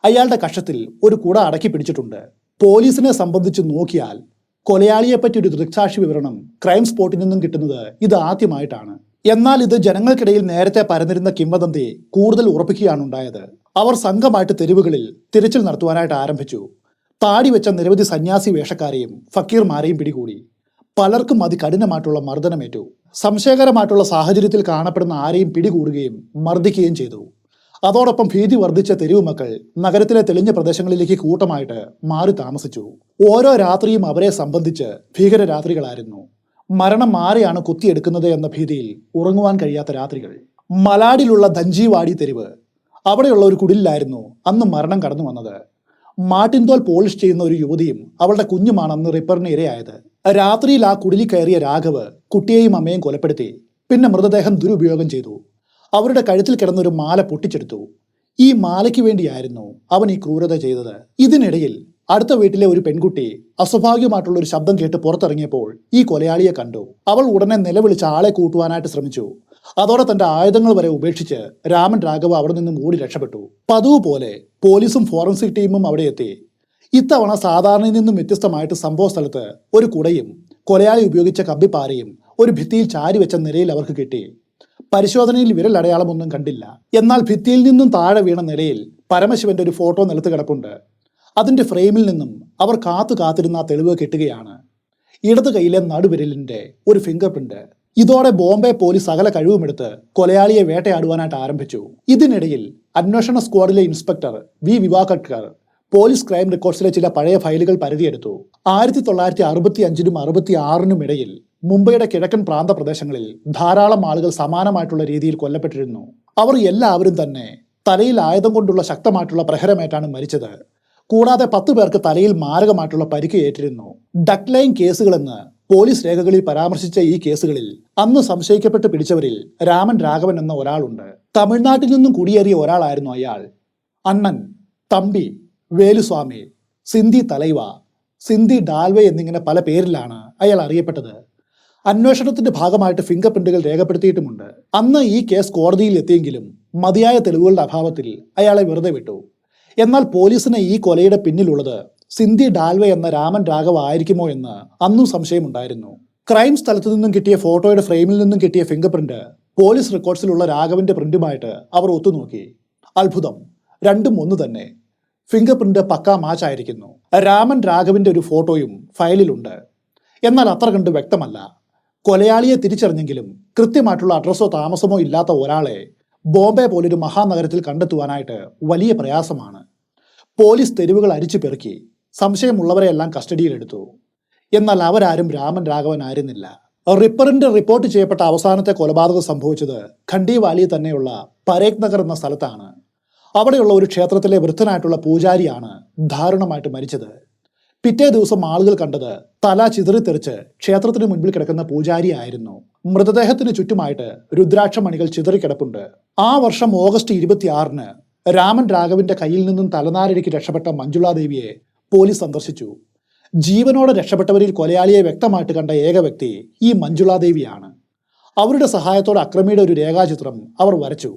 അയാളുടെ കഷത്തിൽ ഒരു കുട അടക്കി പിടിച്ചിട്ടുണ്ട്. പോലീസിനെ സംബന്ധിച്ച് നോക്കിയാൽ കൊലയാളിയെപ്പറ്റി ഒരു ദൃക്സാക്ഷി വിവരണം ക്രൈം സ്പോട്ടിൽ നിന്നും കിട്ടുന്നത് ഇത് ആദ്യമായിട്ടാണ്. എന്നാൽ ഇത് ജനങ്ങൾക്കിടയിൽ നേരത്തെ പരന്നിരുന്ന കിംവദന്തി കൂടുതൽ ഉറപ്പിക്കുകയാണ് ഉണ്ടായത്. അവർ സംഘമായിട്ട് തെരുവുകളിൽ തിരച്ചിൽ നടത്തുവാനായിട്ട് ആരംഭിച്ചു. താടി വെച്ച നിരവധി സന്യാസി വേഷക്കാരെയും ഫക്കീർമാരെയും പിടികൂടി. പലർക്കും അതികഠിനമായിട്ടുള്ള മർദ്ദനമേറ്റു. സംശയകരമായിട്ടുള്ള സാഹചര്യത്തിൽ കാണപ്പെടുന്ന ആരെയും പിടികൂടുകയും മർദ്ദിക്കുകയും ചെയ്തു. അതോടൊപ്പം ഭീതി വർദ്ധിച്ച തെരുവ് മക്കൾ നഗരത്തിലെ തെളിഞ്ഞ പ്രദേശങ്ങളിലേക്ക് കൂട്ടമായിട്ട് മാറി താമസിച്ചു. ഓരോ രാത്രിയും അവരെ സംബന്ധിച്ച് ഭീകര രാത്രികളായിരുന്നു. മരണം ആരെയാണ് കുത്തിയെടുക്കുന്നത് എന്ന ഭീതിയിൽ ഉറങ്ങുവാൻ കഴിയാത്ത രാത്രികൾ. മലാഡിലുള്ള ധഞ്ചിവാടി തെരുവ്, അവിടെയുള്ള ഒരു കുടിലായിരുന്നു അന്ന് മരണം കടന്നു വന്നത്. മാട്ടിൻതോൽ പോളിഷ് ചെയ്യുന്ന ഒരു യുവതിയും അവളുടെ കുഞ്ഞുമാണ് അന്ന് റിപ്പറിന് ഇരയായത്. രാത്രിയിൽ ആ കുടിലിൽ കയറിയ രാഘവ് കുട്ടിയെയും അമ്മയും കൊലപ്പെടുത്തി. പിന്നെ മൃതദേഹം ദുരുപയോഗം ചെയ്തു. അവരുടെ കഴുത്തിൽ കിടന്നൊരു മാല പൊട്ടിച്ചെടുത്തു. ഈ മാലയ്ക്ക് വേണ്ടിയായിരുന്നു അവൻ ഈ ക്രൂരത ചെയ്തത്. ഇതിനിടയിൽ അടുത്ത വീട്ടിലെ ഒരു പെൺകുട്ടി അസ്വാഭാവികമായിട്ടുള്ള ഒരു ശബ്ദം കേട്ട് പുറത്തിറങ്ങിയപ്പോൾ ഈ കൊലയാളിയെ കണ്ടു. അവൾ ഉടനെ നിലവിളിച്ച് ആളെ കൂട്ടുവാനായിട്ട് ശ്രമിച്ചു. അതോടെ തന്റെ ആയുധങ്ങൾ വരെ ഉപേക്ഷിച്ച് രാമൻ രാഘവ് അവിടെ നിന്നും ഓടി രക്ഷപ്പെട്ടു. പതിവ് പോലെ പോലീസും ഫോറൻസിക് ടീമും അവിടെ എത്തി. ഇത്തവണ സാധാരണയിൽ നിന്നും വ്യത്യസ്തമായിട്ട് സംഭവ സ്ഥലത്ത് ഒരു കുടയും കൊലയാളി ഉപയോഗിച്ച കമ്പിപ്പാരയും ഒരു ഭിത്തിയിൽ ചാരി വെച്ച നിലയിൽ അവർക്ക് കിട്ടി. പരിശോധനയിൽ വിരലടയാളമൊന്നും കണ്ടില്ല. എന്നാൽ ഭിത്തിയിൽ നിന്നും താഴെ വീണ നിലയിൽ പരമശിവന്റെ ഒരു ഫോട്ടോ നിലത്ത് കിടപ്പുണ്ട്. അതിന്റെ ഫ്രെയിമിൽ നിന്നും അവർ കാത്തിരുന്ന ആ തെളിവ് കിട്ടുകയാണ്. ഇടത് കൈയിലെ നടുവിരലിന്റെ ഒരു ഫിംഗർ പ്രിന്റ്. ഇതോടെ ബോംബെ പോലീസ് സകല കഴിവുമെടുത്ത് കൊലയാളിയെ വേട്ടയാടുവാനായിട്ട് ആരംഭിച്ചു. ഇതിനിടയിൽ അന്വേഷണ സ്ക്വാഡിലെ ഇൻസ്പെക്ടർ വി വിവാകട്കർ പോലീസ് ക്രൈം റെക്കോർഡ്സിലെ ചില പഴയ ഫയലുകൾ പരിധിയെടുത്തു. 1965-നും 66-നും ഇടയിൽ മുംബൈയുടെ കിഴക്കൻ പ്രാന്ത പ്രദേശങ്ങളിൽ ധാരാളം ആളുകൾ സമാനമായിട്ടുള്ള രീതിയിൽ കൊല്ലപ്പെട്ടിരുന്നു. അവർ എല്ലാവരും തന്നെ തലയിൽ ആയുധം കൊണ്ടുള്ള ശക്തമായിട്ടുള്ള പ്രഹരമേറ്റാണ് മരിച്ചത്. കൂടാതെ 10 പേർക്ക് തലയിൽ മാരകമായിട്ടുള്ള പരിക്ക് ഏറ്റിരുന്നു. ഡക്ക് ലൈൻ കേസുകളെന്ന് പോലീസ് രേഖകളിൽ പരാമർശിച്ച ഈ കേസുകളിൽ അന്ന് സംശയിക്കപ്പെട്ട് പിടിച്ചവരിൽ രാമൻ രാഘവൻ എന്ന ഒരാളുണ്ട്. തമിഴ്നാട്ടിൽ നിന്നും കുടിയേറിയ ഒരാളായിരുന്നു അയാൾ. അണ്ണൻ, തമ്പി, വേലുസ്വാമി, സിന്ധി തലൈവ, സിന്ധി ഡാൽവെ എന്നിങ്ങനെ പല പേരിലാണ് അയാൾ അറിയപ്പെട്ടത്. അന്വേഷണത്തിന്റെ ഭാഗമായിട്ട് ഫിംഗർ പ്രിന്റുകൾ രേഖപ്പെടുത്തിയിട്ടുമുണ്ട്. അന്ന് ഈ കേസ് കോടതിയിൽ എത്തിയെങ്കിലും മതിയായ തെളിവുകളുടെ അഭാവത്തിൽ അയാളെ വെറുതെ വിട്ടു. എന്നാൽ പോലീസിന് ഈ കൊലയുടെ പിന്നിലുള്ളത് സിന്ധി ഡാൽവെ എന്ന രാമൻ രാഘവ് ആയിരിക്കുമോ എന്ന് അന്നും സംശയമുണ്ടായിരുന്നു. ക്രൈം സ്ഥലത്തു നിന്നും കിട്ടിയ ഫോട്ടോയുടെ ഫ്രെയിമിൽ നിന്നും കിട്ടിയ ഫിംഗർ പ്രിന്റ് പോലീസ് റെക്കോർഡ്സിലുള്ള രാഘവിന്റെ പ്രിന്റുമായിട്ട് അവർ ഒത്തുനോക്കി. അത്ഭുതം, രണ്ടും ഒന്ന് തന്നെ. ഫിംഗർ പ്രിന്റ് പക്കാ മാച്ച് ആയിരിക്കുന്നു. രാമൻ രാഘവിന്റെ ഒരു ഫോട്ടോയും ഫയലിലുണ്ട്. എന്നാൽ അത്ര കണ്ട് വ്യക്തമല്ല. കൊലയാളിയെ തിരിച്ചറിഞ്ഞെങ്കിലും കൃത്യമായിട്ടുള്ള അഡ്രസ്സോ താമസമോ ഇല്ലാത്ത ഒരാളെ ബോംബെ പോലൊരു മഹാനഗരത്തിൽ കണ്ടെത്തുവാനായിട്ട് വലിയ പ്രയാസമാണ്. പോലീസ് തെരുവുകൾ അരിച്ചു പെറുക്കി സംശയമുള്ളവരെയെല്ലാം കസ്റ്റഡിയിലെടുത്തു. എന്നാൽ അവരാരും രാമൻ രാഘവൻ ആയിരുന്നില്ല. റിപ്പറിന്റെ റിപ്പോർട്ട് ചെയ്യപ്പെട്ട അവസാനത്തെ കൊലപാതകം സംഭവിച്ചത് ഖണ്ഡിവാലിയിൽ തന്നെയുള്ള പരേക് നഗർ എന്ന സ്ഥലത്താണ്. അവിടെയുള്ള ഒരു ക്ഷേത്രത്തിലെ വൃദ്ധനായിട്ടുള്ള പൂജാരിയാണ് ദാരുണമായിട്ട് മരിച്ചത്. പിറ്റേ ദിവസം ആളുകൾ കണ്ടത് തല ചിതറിത്തെറിച്ച് ക്ഷേത്രത്തിന് മുൻപിൽ കിടക്കുന്ന പൂജാരി ആയിരുന്നു. മൃതദേഹത്തിന് ചുറ്റുമായിട്ട് രുദ്രാക്ഷമണികൾ ചിതറിക്കിടപ്പുണ്ട്. ആ വർഷം ഓഗസ്റ്റ് 26-ന് രാമൻ രാഘവിന്റെ കയ്യിൽ നിന്നും തലനാരിഴയ്ക്ക് രക്ഷപ്പെട്ട മഞ്ജുളാദേവിയെ പോലീസ് സന്ദർശിച്ചു. ജീവനോടെ രക്ഷപ്പെട്ടവരിൽ കൊലയാളിയെ വ്യക്തമായിട്ട് കണ്ട ഏക വ്യക്തി ഈ മഞ്ജുളാദേവിയാണ്. അവരുടെ സഹായത്തോടെ അക്രമിയുടെ ഒരു രേഖാചിത്രം അവർ വരച്ചു.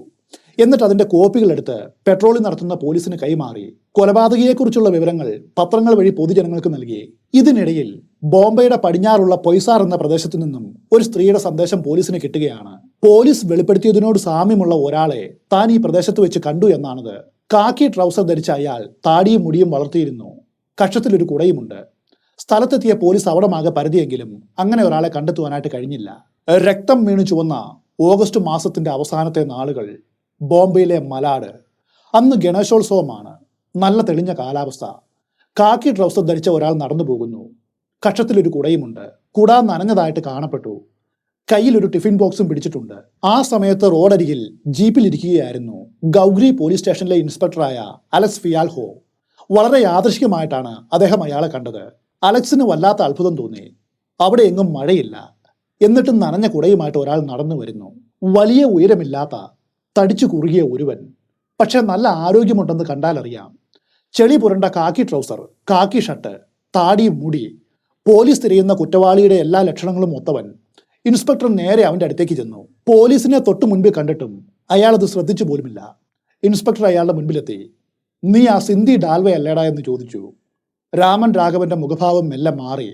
എന്നിട്ട് അതിന്റെ കോപ്പികളെടുത്ത് പെട്രോളിംഗ് നടത്തുന്ന പോലീസിന് കൈമാറി. കൊലപാതകയെക്കുറിച്ചുള്ള വിവരങ്ങൾ പത്രങ്ങൾ വഴി പൊതുജനങ്ങൾക്ക് നൽകി. ഇതിനിടയിൽ ബോംബെയുടെ പടിഞ്ഞാറുള്ള പൊയ്സാർ എന്ന പ്രദേശത്തു നിന്നും ഒരു സ്ത്രീയുടെ സന്ദേശം പോലീസിന് കിട്ടുകയാണ്. പോലീസ് വെളിപ്പെടുത്തിയതിനോട് സാമ്യമുള്ള ഒരാളെ താൻ ഈ പ്രദേശത്ത് വെച്ച് കണ്ടു എന്നാണത്. കാക്കി ട്രൗസർ ധരിച്ച അയാൾ താടിയും മുടിയും വളർത്തിയിരുന്നു. കക്ഷത്തിലൊരു കുടയുമുണ്ട്. സ്ഥലത്തെത്തിയ പോലീസ് അവിടമാകെ പരതിയെങ്കിലും അങ്ങനെ ഒരാളെ കണ്ടെത്തുവാനായിട്ട് കഴിഞ്ഞില്ല. രക്തം വീണു ചുവന്ന ഓഗസ്റ്റ് മാസത്തിന്റെ അവസാനത്തെ നാളുകൾ. ബോംബെയിലെ മലാഡ്. അന്ന് ഗണേശോത്സവമാണ്. നല്ല തെളിഞ്ഞ കാലാവസ്ഥ. കാക്കി ട്രൗസർ ധരിച്ച ഒരാൾ നടന്നു പോകുന്നു. കക്ഷത്തിലൊരു കുടയുമുണ്ട്. കുട നനഞ്ഞതായിട്ട് കാണപ്പെട്ടു. കയ്യിലൊരു ടിഫിൻ ബോക്സും പിടിച്ചിട്ടുണ്ട്. ആ സമയത്ത് റോഡരികിൽ ജീപ്പിലിരിക്കുകയായിരുന്നു ഗൗഗ്രി പോലീസ് സ്റ്റേഷനിലെ ഇൻസ്പെക്ടറായ അലക്സ് ഫിയാൽഹോ. വളരെ യാദൃശ്ചികമായിട്ടാണ് അദ്ദേഹം അയാളെ കണ്ടത്. അലക്സിന് വല്ലാത്ത അത്ഭുതം തോന്നി. അവിടെ എങ്ങും മഴയില്ല. എന്നിട്ടും നനഞ്ഞ കുടയുമായിട്ട് ഒരാൾ നടന്നു വരുന്നു. വലിയ ഉയരമില്ലാത്ത തടിച്ചു കുറുകിയ ഒരുവൻ. പക്ഷെ നല്ല ആരോഗ്യമുണ്ടെന്ന് കണ്ടാലറിയാം. ചെളി പുരണ്ട കാക്കി ട്രൗസർ, കാക്കി ഷർട്ട്, താടി, മുടി. പോലീസ് തിരയുന്ന കുറ്റവാളിയുടെ എല്ലാ ലക്ഷണങ്ങളും ഒത്തവൻ. ഇൻസ്പെക്ടർ നേരെ അവന്റെ അടുത്തേക്ക് ചെന്നു. പോലീസിനെ തൊട്ടു മുൻപിൽ കണ്ടിട്ടും അയാൾ അത് ശ്രദ്ധിച്ചു പോലുമില്ല. ഇൻസ്പെക്ടർ അയാളുടെ മുൻപിലെത്തി. നീ ആ സിന്ധി ഡാൽവെ അല്ലേടാ എന്ന് ചോദിച്ചു. രാമൻ രാഘവന്റെ മുഖഭാവം മെല്ലെ മാറി.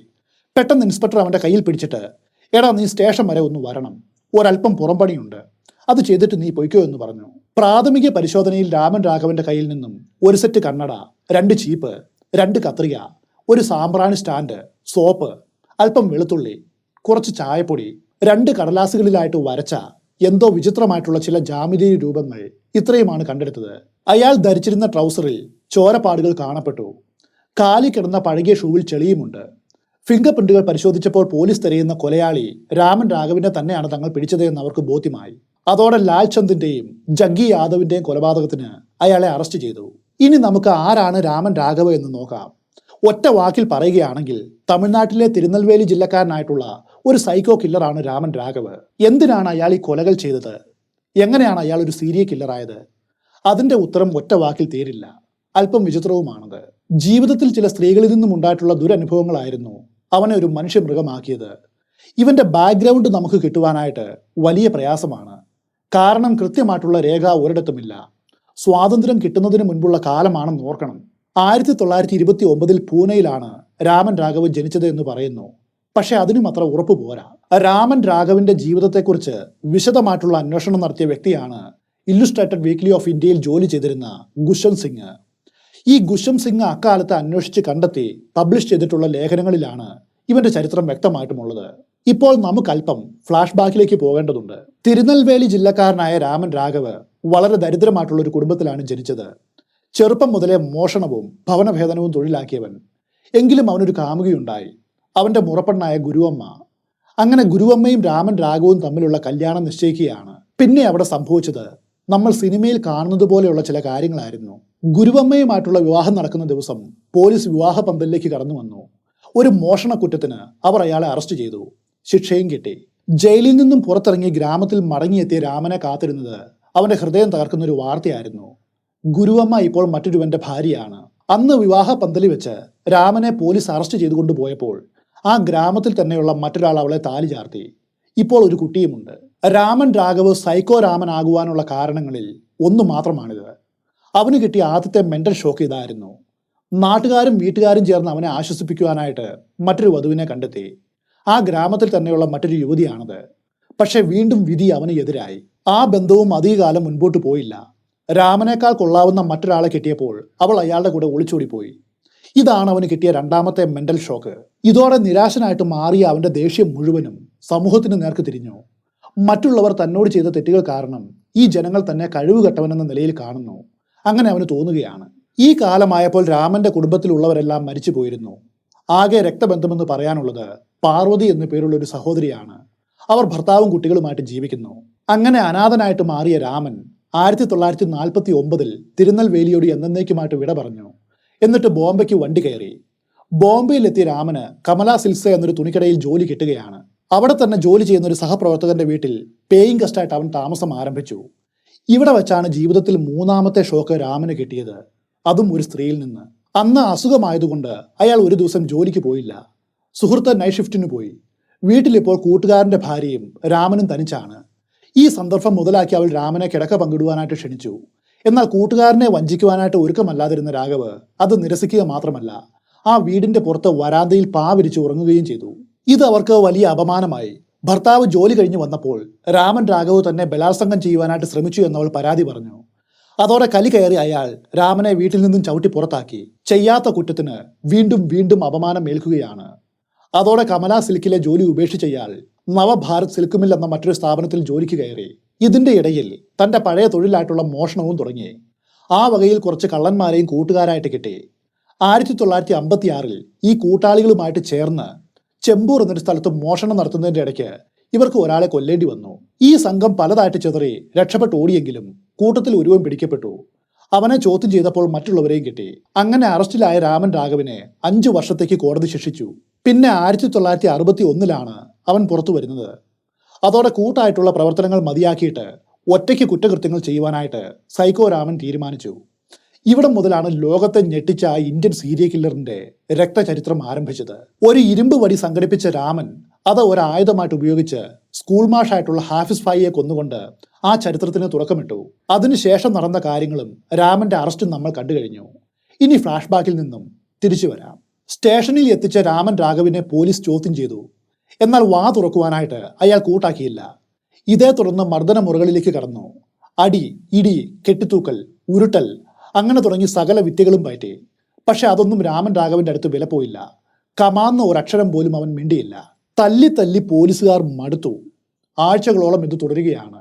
പെട്ടെന്ന് ഇൻസ്പെക്ടർ അവന്റെ കയ്യിൽ പിടിച്ചിട്ട്, എടാ നീ സ്റ്റേഷൻ വരെ ഒന്ന് വരണം, ഒരല്പം പുറംപണിയുണ്ട്, അത് ചെയ്തിട്ട് നീ പൊയ്ക്കോ എന്ന് പറഞ്ഞു. പ്രാഥമിക പരിശോധനയിൽ രാമൻ രാഘവന്റെ കയ്യിൽ നിന്നും ഒരു സെറ്റ് കണ്ണട, 2 ചീപ്പ്, 2 കത്രിക, ഒരു സാമ്പ്രാണി സ്റ്റാൻഡ്, സോപ്പ്, അല്പം വെളുത്തുള്ളി, കുറച്ച് ചായപ്പൊടി, 2 കടലാസുകളിലായിട്ട് വരച്ച എന്തോ വിചിത്രമായിട്ടുള്ള ചില ജാമിതീയ രൂപങ്ങൾ, ഇത്രയുമാണ് കണ്ടെടുത്തത്. അയാൾ ധരിച്ചിരുന്ന ട്രൗസറിൽ ചോരപ്പാടുകൾ കാണപ്പെട്ടു. കാലി കിടന്ന പഴകിയ ഷൂവിൽ ചെളിയുമുണ്ട്. ഫിംഗർ പ്രിന്റുകൾ പരിശോധിച്ചപ്പോൾ പോലീസ് തിരയുന്ന കൊലയാളി രാമൻ രാഘവിനെ തന്നെയാണ് തങ്ങൾ പിടിച്ചത് എന്ന് അവർക്ക് ബോധ്യമായി. അതോടെ ലാൽചന്ദിന്റെയും ജഗ്ഗി യാദവിന്റെയും കൊലപാതകത്തിന് അയാളെ അറസ്റ്റ് ചെയ്തു. ഇനി നമുക്ക് ആരാണ് രാമൻ രാഘവ് എന്ന് നോക്കാം. ഒറ്റ വാക്കിൽ പറയുകയാണെങ്കിൽ തമിഴ്നാട്ടിലെ തിരുനെൽവേലി ജില്ലക്കാരനായിട്ടുള്ള ഒരു സൈക്കോ കില്ലറാണ് രാമൻ രാഘവ്. എന്തിനാണ് അയാൾ ഈ കൊലകൾ ചെയ്തത്? എങ്ങനെയാണ് അയാൾ ഒരു സീരിയൽ കില്ലറായത്? അതിന്റെ ഉത്തരം ഒറ്റ വാക്കിൽ തീരില്ല. അല്പം വിചിത്രവുമാണത്. ജീവിതത്തിൽ ചില സ്ത്രീകളിൽ നിന്നും ഉണ്ടായിട്ടുള്ള ദുരനുഭവങ്ങളായിരുന്നു അവനെ ഒരു മനുഷ്യമൃഗമാക്കിയത്. ഇവന്റെ ബാക്ക്ഗ്രൗണ്ട് നമുക്ക് കിട്ടുവാനായിട്ട് വലിയ പ്രയാസമാണ്. കാരണം കൃത്യമായിട്ടുള്ള രേഖ ഒരിടത്തുമില്ല. സ്വാതന്ത്ര്യം കിട്ടുന്നതിന് മുൻപുള്ള കാലമാണെന്ന് ഓർക്കണം. 1929 പൂനെയിലാണ് രാമൻ രാഘവ് ജനിച്ചത് എന്ന് പറയുന്നു. പക്ഷെ അതിനും അത്ര ഉറപ്പ് പോരാ. രാമൻ രാഘവിന്റെ ജീവിതത്തെക്കുറിച്ച് വിശദമായിട്ടുള്ള അന്വേഷണം നടത്തിയ വ്യക്തിയാണ് ഇല്ലുസ്ട്രേറ്റഡ് വീക്ക്ലി ഓഫ് ഇന്ത്യയിൽ ജോലി ചെയ്തിരുന്ന ഗുഷൻ സിംഗ്. ഈ ഗുഷൻ സിംഗ് അക്കാലത്ത് അന്വേഷിച്ച് കണ്ടെത്തി പബ്ലിഷ് ചെയ്തിട്ടുള്ള ലേഖനങ്ങളിലാണ് ഇവന്റെ ചരിത്രം വ്യക്തമായിട്ടുമുള്ളത്. ഇപ്പോൾ നമുക്ക് അല്പം ഫ്ലാഷ് ബാക്കിലേക്ക് പോകേണ്ടതുണ്ട്. തിരുനെൽവേലി ജില്ലക്കാരനായ രാമൻ രാഘവ് വളരെ ദരിദ്രമായിട്ടുള്ള ഒരു കുടുംബത്തിലാണ് ജനിച്ചത്. ചെറുപ്പം മുതലേ മോഷണവും ഭവനഭേദനവും തൊഴിലാക്കിയവൻ. എങ്കിലും അവനൊരു കാമുകിയുണ്ടായി, അവന്റെ മുറപ്പെണ്ണായ ഗുരുവമ്മ. അങ്ങനെ ഗുരുവമ്മയും രാമൻ രാഘവും തമ്മിലുള്ള കല്യാണം നിശ്ചയിക്കുകയാണ്. പിന്നെ അവിടെ സംഭവിച്ചത് നമ്മൾ സിനിമയിൽ കാണുന്നത് പോലെയുള്ള ചില കാര്യങ്ങളായിരുന്നു. ഗുരുവമ്മയുമായിട്ടുള്ള വിവാഹം നടക്കുന്ന ദിവസം പോലീസ് വിവാഹ പന്തലിലേക്ക് കടന്നു വന്നു. ഒരു മോഷണ കുറ്റത്തിന് അവർ അയാളെ അറസ്റ്റ് ചെയ്തു. ശിക്ഷയും കിട്ടി. ജയിലിൽ നിന്നും പുറത്തിറങ്ങി ഗ്രാമത്തിൽ മടങ്ങിയെത്തിയ രാമനെ കാത്തിരുന്നത് അവന്റെ ഹൃദയം തകർക്കുന്ന ഒരു വാർത്തയായിരുന്നു. ഗുരുവമ്മ ഇപ്പോൾ മറ്റൊരുവന്റെ ഭാര്യയാണ്. അന്ന് വിവാഹ പന്തലിൽ വെച്ച് രാമനെ പോലീസ് അറസ്റ്റ് ചെയ്തുകൊണ്ട് പോയപ്പോൾ ആ ഗ്രാമത്തിൽ തന്നെയുള്ള മറ്റൊരാൾ അവളെ താലി ചാർത്തി. ഇപ്പോൾ ഒരു കുട്ടിയുമുണ്ട്. രാമൻ രാഘവ് സൈക്കോ രാമൻ ആകുവാനുള്ള കാരണങ്ങളിൽ ഒന്ന് മാത്രമാണിത്. അവന് കിട്ടിയ ആദ്യത്തെ മെന്റൽ ഷോക്ക് ഇതായിരുന്നു. നാട്ടുകാരും വീട്ടുകാരും ചേർന്ന് അവനെ ആശ്വസിപ്പിക്കുവാനായിട്ട് മറ്റൊരു വധുവിനെ കണ്ടെത്തി. ആ ഗ്രാമത്തിൽ തന്നെയുള്ള മറ്റൊരു യുവതിയാണത്. പക്ഷെ വീണ്ടും വിധി അവന് എതിരായി. ആ ബന്ധവും അധികകാലം മുൻപോട്ട് പോയില്ല. രാമനേക്കാൾ കൊള്ളാവുന്ന മറ്റൊരാളെ കിട്ടിയപ്പോൾ അവൾ അയാളുടെ കൂടെ ഒളിച്ചോടിപ്പോയി. ഇതാണ് അവന് കിട്ടിയ രണ്ടാമത്തെ മെന്റൽ ഷോക്ക്. ഇതോടെ നിരാശനായിട്ട് മാറിയ അവന്റെ ദേഷ്യം മുഴുവനും സമൂഹത്തിന് നേർക്ക് തിരിഞ്ഞു. മറ്റുള്ളവർ തന്നോട് ചെയ്ത തെറ്റുകൾ കാരണം ഈ ജനങ്ങൾ തന്നെ കഴിവുകെട്ടവനെന്ന നിലയിൽ കാണുന്നു. അങ്ങനെ അവന് തോന്നുകയാണ്. ഈ കാലമായപ്പോൾ രാമന്റെ കുടുംബത്തിലുള്ളവരെല്ലാം മരിച്ചു പോയിരുന്നു. ആകെ രക്തബന്ധമെന്ന് പറയാനുള്ളത് പാർവതി എന്നു പേരുള്ള ഒരു സഹോദരിയാണ്. അവർ ഭർത്താവും കുട്ടികളുമായിട്ട് ജീവിക്കുന്നു. അങ്ങനെ അനാഥനായിട്ട് മാറിയ രാമൻ 1949 തിരുനെൽവേലിയോട് എന്നേക്കുമായിട്ട് വിട പറഞ്ഞു. എന്നിട്ട് ബോംബെക്ക് വണ്ടി കയറി. ബോംബെയിലെത്തിയ രാമന് കമല സിൽക്സ് എന്നൊരു തുണിക്കടയിൽ ജോലി കിട്ടുകയാണ്. അവിടെ തന്നെ ജോലി ചെയ്യുന്ന ഒരു സഹപ്രവർത്തകന്റെ വീട്ടിൽ പേയിങ് ഗസ്റ്റായിട്ട് അവൻ താമസം ആരംഭിച്ചു. ഇവിടെ വെച്ചാണ് ജീവിതത്തിൽ മൂന്നാമത്തെ ഷോക്ക് രാമന് കിട്ടിയത്. അതും ഒരു സ്ത്രീയിൽ നിന്ന്. അന്ന് അസുഖമായതുകൊണ്ട് അയാൾ ഒരു ദിവസം ജോലിക്ക് പോയില്ല. സുഹൃത്ത് നൈറ്റ് ഷിഫ്റ്റിന് പോയി. വീട്ടിലിപ്പോൾ കൂട്ടുകാരന്റെ ഭാര്യയും രാമനും തനിച്ചാണ്. ഈ സന്ദർഭം മുതലാക്കി അവൾ രാമനെ കിടക്ക പങ്കിടുവാനായിട്ട് ക്ഷണിച്ചു. എന്നാൽ കൂട്ടുകാരനെ വഞ്ചിക്കുവാനായിട്ട് ഒരുക്കമല്ലാതിരുന്ന രാഘവ് അത് നിരസിക്കുക മാത്രമല്ല, ആ വീടിന്റെ പുറത്ത് വരാന്തയിൽ പാവിരിച്ച് ഉറങ്ങുകയും ചെയ്തു. ഇത് അവർക്ക് വലിയ അപമാനമായി. ഭർത്താവ് ജോലി കഴിഞ്ഞ് വന്നപ്പോൾ രാമൻ രാഘവ് തന്നെ ബലാത്സംഗം ചെയ്യുവാനായിട്ട് ശ്രമിച്ചു എന്നവൾ പരാതി പറഞ്ഞു. അതോടെ കലി കയറി അയാൾ രാമനെ വീട്ടിൽ നിന്നും ചവിട്ടി പുറത്താക്കി. ചെയ്യാത്ത കുറ്റത്തിന് വീണ്ടും വീണ്ടും അപമാനം ഏൽക്കുകയാണ്. അതോടെ കമലാ സിൽക്കിലെ ജോലി ഉപേക്ഷിച്ച അയാൾ നവഭാരത് സിൽക്ക് മിൽ എന്ന മറ്റൊരു സ്ഥാപനത്തിൽ ജോലിക്ക് കയറി. ഇതിന്റെ ഇടയിൽ തന്റെ പഴയ തൊഴിലായിട്ടുള്ള മോഷണവും തുടങ്ങി. ആ വകയിൽ കുറച്ച് കള്ളന്മാരെയും കൂട്ടുകാരായിട്ട് കിട്ടി. 1956 ഈ കൂട്ടാളികളുമായിട്ട് ചേർന്ന് ചെമ്പൂർ എന്നൊരു സ്ഥലത്ത് മോഷണം നടത്തുന്നതിന്റെ ഇടയ്ക്ക് ഇവർക്ക് ഒരാളെ കൊല്ലേണ്ടി വന്നു. ഈ സംഘം പലതായിട്ട് ചിതറി രക്ഷപ്പെട്ട് ഓടിയെങ്കിലും കൂട്ടത്തിൽ ഒരുവൻ പിടിക്കപ്പെട്ടു. അവനെ ചോദ്യം ചെയ്തപ്പോൾ മറ്റുള്ളവരെയും കിട്ടി. അങ്ങനെ അറസ്റ്റിലായ രാമൻ രാഘവിനെ 5 വർഷത്തേക്ക് കോടതി ശിക്ഷിച്ചു. പിന്നെ 1961 അവൻ പുറത്തു വരുന്നത്. അതോടെ കൂട്ടായിട്ടുള്ള പ്രവർത്തനങ്ങൾ മതിയാക്കിയിട്ട് ഒറ്റയ്ക്ക് കുറ്റകൃത്യങ്ങൾ ചെയ്യുവാനായിട്ട് സൈക്കോ രാമൻ തീരുമാനിച്ചു. ഇവിടെ മുതലാണ് ലോകത്തെ ഞെട്ടിച്ച ആ ഇന്ത്യൻ സീരിയൽ കില്ലറിന്റെ രക്തചരിത്രം ആരംഭിച്ചത്. ഒരു ഇരുമ്പ് വടി സംഘടിപ്പിച്ച രാമൻ അത് ഒരായുധമായിട്ട് ഉപയോഗിച്ച് സ്കൂൾ മാഷായിട്ടുള്ള ഹാഫിസ് ഫായിയെ കൊന്നുകൊണ്ട് ആ ചരിത്രത്തിന് തുടക്കമിട്ടു. അതിനുശേഷം നടന്ന കാര്യങ്ങളും രാമന്റെ അറസ്റ്റും നമ്മൾ കണ്ടു കഴിഞ്ഞു. ഇനി ഫ്ലാഷ് ബാക്കിൽ നിന്നും തിരിച്ചു വരാം. സ്റ്റേഷനിൽ എത്തിച്ച രാമൻ രാഘവിനെ പോലീസ് ചോദ്യം ചെയ്തു. എന്നാൽ വാ തുറക്കുവാനായിട്ട് അയാൾ കൂട്ടാക്കിയില്ല. ഇതേ തുടർന്ന് മർദ്ദന മുറകളിലേക്ക് കടന്നു. അടി, ഇടി, കെട്ടിത്തൂക്കൽ, ഉരുട്ടൽ, അങ്ങനെ തുടങ്ങി സകല വിദ്യകളും പയറ്റി. പക്ഷെ അതൊന്നും രാമൻ രാഘവന്റെ അടുത്ത് വില പോയില്ല. കമാന്ന ഒരക്ഷരം പോലും അവൻ മിണ്ടിയില്ല. തല്ലി തല്ലി പോലീസുകാർ മടുത്തു. ആഴ്ചകളോളം ഇത് തുടരുകയാണ്.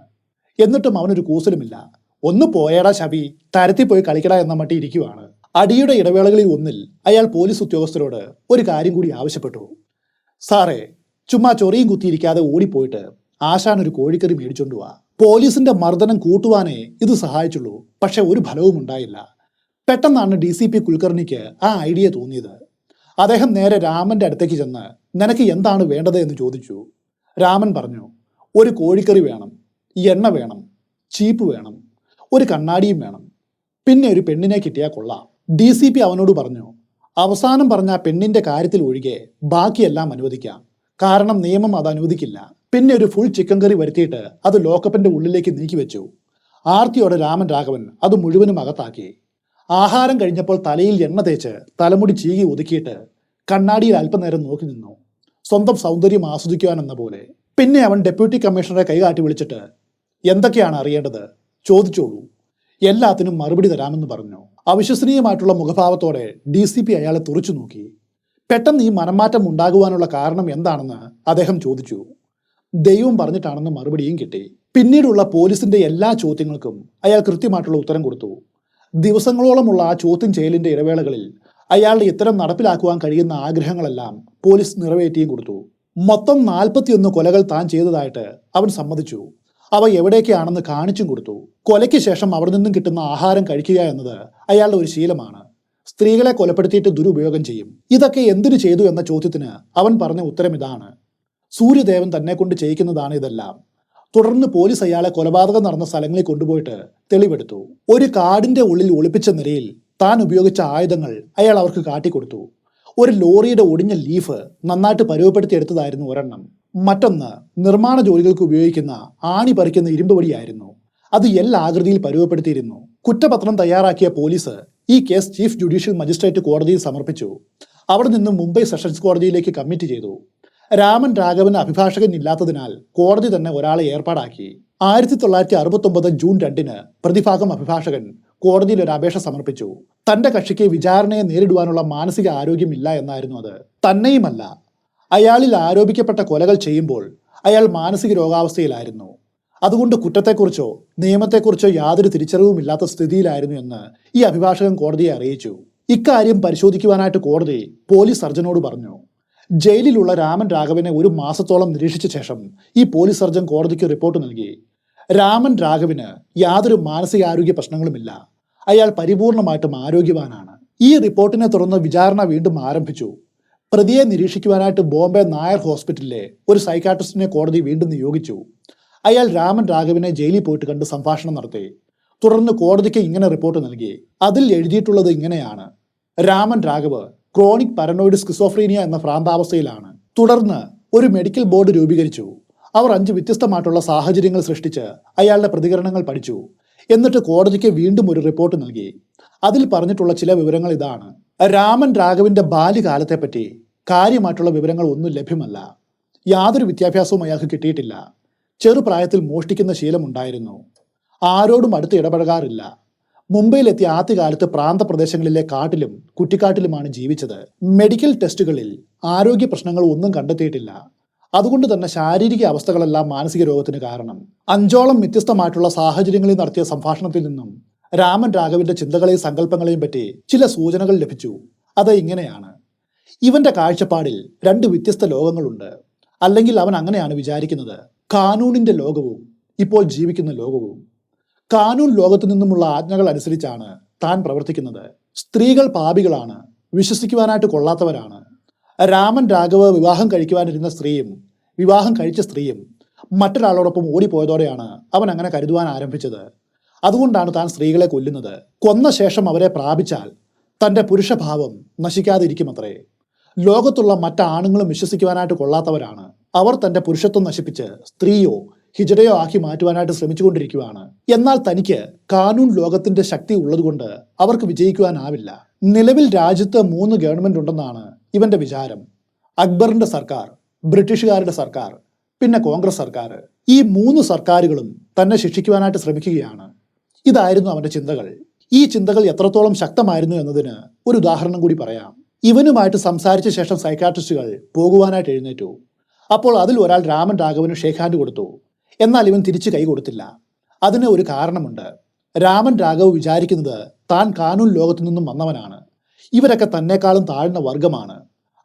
എന്നിട്ടും അവനൊരു കൂസലുമില്ല. ഒന്ന് പോയേടാ ശബി, തരത്തി പോയി കളിക്കടാ എന്ന മട്ടി ഇരിക്കുവാണ്. അടിയുടെ ഇടവേളകളിൽ ഒന്നിൽ അയാൾ പോലീസ് ഉദ്യോഗസ്ഥരോട് ഒരു കാര്യം കൂടി ആവശ്യപ്പെട്ടു. സാറേ, ചുമ്മാ ചൊറിയും കുത്തിയിരിക്കാതെ ഓടിപ്പോയിട്ട് ആശാൻ ഒരു കോഴിക്കറി മേടിച്ചോണ്ട് വാ. പോലീസിന്റെ മർദ്ദനം കൂട്ടുവാനേ ഇത് സഹായിച്ചുള്ളൂ. പക്ഷെ ഒരു ഫലവും ഉണ്ടായില്ല. പെട്ടെന്നാണ് DCP കുൽക്കർണിക്ക് ആ ഐഡിയ തോന്നിയത്. അദ്ദേഹം നേരെ രാമന്റെ അടുത്തേക്ക് ചെന്ന് നിനക്ക് എന്താണ് വേണ്ടത് എന്ന് ചോദിച്ചു. രാമൻ പറഞ്ഞു, ഒരു കോഴിക്കറി വേണം, എണ്ണ വേണം, ചീപ്പ് വേണം, ഒരു കണ്ണാടിയും വേണം, പിന്നെ ഒരു പെണ്ണിനെ കിട്ടിയാൽ കൊള്ളാം. DCP അവനോട് പറഞ്ഞു, അവസാനം പറഞ്ഞ ആ പെണ്ണിന്റെ കാര്യത്തിൽ ഒഴികെ ബാക്കിയെല്ലാം അനുവദിക്കാം. കാരണം നിയമം അത് അനുവദിക്കില്ല. പിന്നെ ഒരു ഫുൾ ചിക്കൻ കറി വരുത്തിയിട്ട് അത് ലോക്കപ്പിന്റെ ഉള്ളിലേക്ക് നീക്കി വെച്ചു. ആർത്തിയോടെ രാമൻ രാഘവൻ അത് മുഴുവനും അകത്താക്കി. ആഹാരം കഴിഞ്ഞപ്പോൾ തലയിൽ എണ്ണ തേച്ച് തലമുടി ചീകി ഒതുക്കിയിട്ട് കണ്ണാടിയിൽ അല്പനേരം നോക്കി നിന്നു, സ്വന്തം സൗന്ദര്യം ആസ്വദിക്കുവാനെന്ന പോലെ. പിന്നെ അവൻ ഡെപ്യൂട്ടി കമ്മീഷണറെ കൈകാട്ടി വിളിച്ചിട്ട് എന്തൊക്കെയാണ് അറിയേണ്ടത് ചോദിച്ചോളൂ, എല്ലാത്തിനും മറുപടി തരാമെന്ന് പറഞ്ഞു. അവിശ്വസനീയമായിട്ടുള്ള മുഖഭാവത്തോടെ DCP അയാളെ തുറച്ചു നോക്കി. പെട്ടെന്ന് ഈ മനംമാറ്റം ഉണ്ടാകുവാനുള്ള കാരണം എന്താണെന്ന് അദ്ദേഹം ചോദിച്ചു. ദൈവം പറഞ്ഞിട്ടാണെന്ന് മറുപടിയും കിട്ടി. പിന്നീടുള്ള പോലീസിന്റെ എല്ലാ ചോദ്യങ്ങൾക്കും അയാൾ കൃത്യമായിട്ടുള്ള ഉത്തരം കൊടുത്തു. ദിവസങ്ങളോളമുള്ള ആ ചോദ്യം ചെയ്യലിന്റെ ഇടവേളകളിൽ അയാളുടെ ഇത്തരം നടപ്പിലാക്കുവാൻ കഴിയുന്ന ആഗ്രഹങ്ങളെല്ലാം പോലീസ് നിറവേറ്റിയും കൊടുത്തു. മൊത്തം 41 കൊലകൾ താൻ ചെയ്തതായിട്ട് അവൻ സമ്മതിച്ചു. അവ എവിടേക്കാണെന്ന് കാണിച്ചും കൊടുത്തു. കൊലയ്ക്ക് ശേഷം അവിടെ നിന്നും കിട്ടുന്ന ആഹാരം കഴിക്കുക എന്നത് അയാളുടെ ഒരു ശീലമാണ്. സ്ത്രീകളെ കൊലപ്പെടുത്തിയിട്ട് ദുരുപയോഗം ചെയ്യും. ഇതൊക്കെ എന്തിനു ചെയ്തു എന്ന ചോദ്യത്തിന് അവൻ പറഞ്ഞ ഉത്തരം ഇതാണ്: സൂര്യദേവൻ തന്നെ കൊണ്ട് ചെയ്യിക്കുന്നതാണ് ഇതെല്ലാം. തുടർന്ന് പോലീസ് അയാളെ കൊലപാതകം നടന്ന സ്ഥലങ്ങളിൽ കൊണ്ടുപോയിട്ട് തെളിവെടുത്തു. ഒരു കാടിന്റെ ഉള്ളിൽ ഒളിപ്പിച്ച നിലയിൽ താൻ ഉപയോഗിച്ച ആയുധങ്ങൾ അയാൾ അവർക്ക് കാട്ടിക്കൊടുത്തു. ഒരു ലോറിയുടെ ഒടിഞ്ഞ ലീഫ് നന്നായിട്ട് പരുവപ്പെടുത്തിയെടുത്തതായിരുന്നു ഒരെണ്ണം. മറ്റൊന്ന് നിർമ്മാണ ജോലികൾക്ക് ഉപയോഗിക്കുന്ന ആണി പറിക്കുന്ന ഇരുമ്പ് വടിയായിരുന്നു. അത് ആകൃതിയിൽ പരുവപ്പെടുത്തിയിരുന്നു. കുറ്റപത്രം തയ്യാറാക്കിയ പോലീസ് ഈ കേസ് ചീഫ് ജുഡീഷ്യൽ മജിസ്ട്രേറ്റ് കോടതിയിൽ സമർപ്പിച്ചു. അവിടെ നിന്നും മുംബൈ സെഷൻസ് കോടതിയിലേക്ക് കമ്മിറ്റ് ചെയ്തു. രാമൻ രാഘവന് അഭിഭാഷകൻ ഇല്ലാത്തതിനാൽ കോടതി തന്നെ ഒരാളെ ഏർപ്പാടാക്കി. 1969 ജൂൺ 2 പ്രതിഭാഗം അഭിഭാഷകൻ കോടതിയിൽ ഒരു അപേക്ഷ സമർപ്പിച്ചു. തന്റെ കക്ഷിക്ക് വിചാരണയെ നേരിടുവാനുള്ള മാനസിക ആരോഗ്യമില്ല എന്നായിരുന്നു അത്. തന്നെയുമല്ല, അയാളിൽ ആരോപിക്കപ്പെട്ട കൊലകൾ ചെയ്യുമ്പോൾ അയാൾ മാനസിക രോഗാവസ്ഥയിലായിരുന്നു. അതുകൊണ്ട് കുറ്റത്തെക്കുറിച്ചോ നിയമത്തെക്കുറിച്ചോ യാതൊരു തിരിച്ചറിവുമില്ലാത്ത സ്ഥിതിയിലായിരുന്നു എന്ന് ഈ അഭിഭാഷകൻ കോടതിയെ അറിയിച്ചു. ഇക്കാര്യം പരിശോധിക്കുവാനായിട്ട് കോടതി പോലീസ് സർജനോട് പറഞ്ഞു. ജയിലിലുള്ള രാമൻ രാഘവനെ 1 മാസത്തോളം നിരീക്ഷിച്ച ശേഷം ഈ പോലീസ് സർജൻ കോടതിക്ക് റിപ്പോർട്ട് നൽകി. രാമൻ രാഘവിന് യാതൊരു മാനസികാരോഗ്യ പ്രശ്നങ്ങളുമില്ല. അയാൾ പരിപൂർണമായിട്ടും ആരോഗ്യവാനാണ്. ഈ റിപ്പോർട്ടിനെ തുടർന്ന് വിചാരണ വീണ്ടും ആരംഭിച്ചു. പ്രതിയെ നിരീക്ഷിക്കുവാനായിട്ട് ബോംബെ നായർ ഹോസ്പിറ്റലിലെ ഒരു സൈക്കാട്രിസ്റ്റിനെ കോടതി വീണ്ടും നിയോഗിച്ചു. അയാൾ രാമൻ രാഘവിനെ ജയിലിൽ പോയിട്ട് കണ്ട് സംഭാഷണം നടത്തി. തുടർന്ന് കോടതിക്ക് ഇങ്ങനെ റിപ്പോർട്ട് നൽകി. അതിൽ എഴുതിയിട്ടുള്ളത് ഇങ്ങനെയാണ്: Raman Raghav chronic paranoid schizophrenia എന്ന ഭ്രാന്താവസ്ഥയിലാണ്. തുടർന്ന് ഒരു മെഡിക്കൽ ബോർഡ് രൂപീകരിച്ചു. അവർ 5 വ്യത്യസ്തമായിട്ടുള്ള സാഹചര്യങ്ങൾ സൃഷ്ടിച്ച് അയാളുടെ പ്രതികരണങ്ങൾ പഠിച്ചു. എന്നിട്ട് കോടതിക്ക് വീണ്ടും ഒരു റിപ്പോർട്ട് നൽകി. അതിൽ പറഞ്ഞിട്ടുള്ള ചില വിവരങ്ങൾ ഇതാണ്. രാമൻ രാഘവിന്റെ ബാല്യകാലത്തെപ്പറ്റി കാര്യമായിട്ടുള്ള വിവരങ്ങൾ ഒന്നും ലഭ്യമല്ല. യാതൊരു വിദ്യാഭ്യാസവും അയാൾക്ക് കിട്ടിയിട്ടില്ല. ചെറുപ്രായത്തിൽ മോഷ്ടിക്കുന്ന ശീലമുണ്ടായിരുന്നു. ആരോടും അടുത്ത് ഇടപഴകാറില്ല. മുംബൈയിലെത്തിയ ആദ്യകാലത്ത് പ്രാന്തപ്രദേശങ്ങളിലെ കാട്ടിലും കുറ്റിക്കാട്ടിലുമാണ് ജീവിച്ചത്. മെഡിക്കൽ ടെസ്റ്റുകളിൽ ആരോഗ്യ പ്രശ്നങ്ങൾ ഒന്നും കണ്ടെത്തിയിട്ടില്ല. അതുകൊണ്ട് തന്നെ ശാരീരിക അവസ്ഥകളെല്ലാം മാനസിക രോഗത്തിന് കാരണം. 5ഓളം വ്യത്യസ്തമായിട്ടുള്ള സാഹചര്യങ്ങളിൽ നടത്തിയ സംഭാഷണത്തിൽ നിന്നും രാമൻ രാഘവിന്റെ ചിന്തകളെയും സങ്കല്പങ്ങളെയും പറ്റി ചില സൂചനകൾ ലഭിച്ചു. അത് ഇങ്ങനെയാണ്. ഇവന്റെ കാഴ്ചപ്പാടിൽ 2 വ്യത്യസ്ത ലോകങ്ങളുണ്ട്. അല്ലെങ്കിൽ അവൻ അങ്ങനെയാണ് വിചാരിക്കുന്നത്. കാനൂണിന്റെ ലോകവും ഇപ്പോൾ ജീവിക്കുന്ന ലോകവും. കാനൂൺ ലോകത്തു നിന്നുമുള്ള ആജ്ഞകൾ അനുസരിച്ചാണ് താൻ പ്രവർത്തിക്കുന്നത്. സ്ത്രീകൾ പാപികളാണ്, വിശ്വസിക്കുവാനായിട്ട് കൊള്ളാത്തവരാണ്. രാമൻ രാഘവ് വിവാഹം കഴിക്കുവാനിരുന്ന സ്ത്രീയും വിവാഹം കഴിച്ച സ്ത്രീയും മറ്റൊരാളോടൊപ്പം ഓടിപ്പോയതോടെയാണ് അവൻ അങ്ങനെ കരുതുവാൻ ആരംഭിച്ചത്. അതുകൊണ്ടാണ് താൻ സ്ത്രീകളെ കൊല്ലുന്നത്. കൊന്ന ശേഷം അവരെ പ്രാപിച്ചാൽ തൻ്റെ പുരുഷഭാവം നശിക്കാതിരിക്കുമത്രേ. ലോകത്തുള്ള മറ്റാണുങ്ങളും വിശ്വസിക്കുവാനായിട്ട് കൊള്ളാത്തവരാണ്. അവർ തൻ്റെ പുരുഷത്വം നശിപ്പിച്ച് സ്ത്രീയോ ഹിജഡയോ ആക്കി മാറ്റുവാനായിട്ട് ശ്രമിച്ചുകൊണ്ടിരിക്കുകയാണ്. എന്നാൽ തനിക്ക് കാനൂൺ ലോകത്തിന്റെ ശക്തി ഉള്ളതുകൊണ്ട് അവർക്ക് വിജയിക്കുവാനാവില്ല. നിലവിൽ രാജ്യത്ത് 3 ഗവൺമെന്റ് ഉണ്ടെന്നാണ് ഇവന്റെ വിചാരം. അക്ബറിന്റെ സർക്കാർ, ബ്രിട്ടീഷുകാരുടെ സർക്കാർ, പിന്നെ കോൺഗ്രസ് സർക്കാർ. ഈ 3 സർക്കാരുകളും തന്നെ ശിക്ഷിക്കുവാനായിട്ട് ശ്രമിക്കുകയാണ്. ഇതായിരുന്നു അവന്റെ ചിന്തകൾ. ഈ ചിന്തകൾ എത്രത്തോളം ശക്തമായിരുന്നു എന്നതിന് ഒരു ഉദാഹരണം കൂടി പറയാം. ഇവനുമായിട്ട് സംസാരിച്ച ശേഷം സൈക്കാട്രിസ്റ്റുകൾ പോകുവാനായിട്ട് എഴുന്നേറ്റു. അപ്പോൾ അതിൽ ഒരാൾ രാമൻ രാഘവന് ഷേക്ക് ഹാൻഡ് കൊടുത്തു. എന്നാൽ ഇവൻ തിരിച്ചു കൈ കൊടുത്തില്ല. അതിന് ഒരു കാരണമുണ്ട്. രാമൻ രാഘവ് വിചാരിക്കുന്നത് താൻ കാനൂൺ ലോകത്തു നിന്നും വന്നവനാണ്. ഇവരൊക്കെ തന്നെക്കാളും താഴ്ന്ന വർഗമാണ്.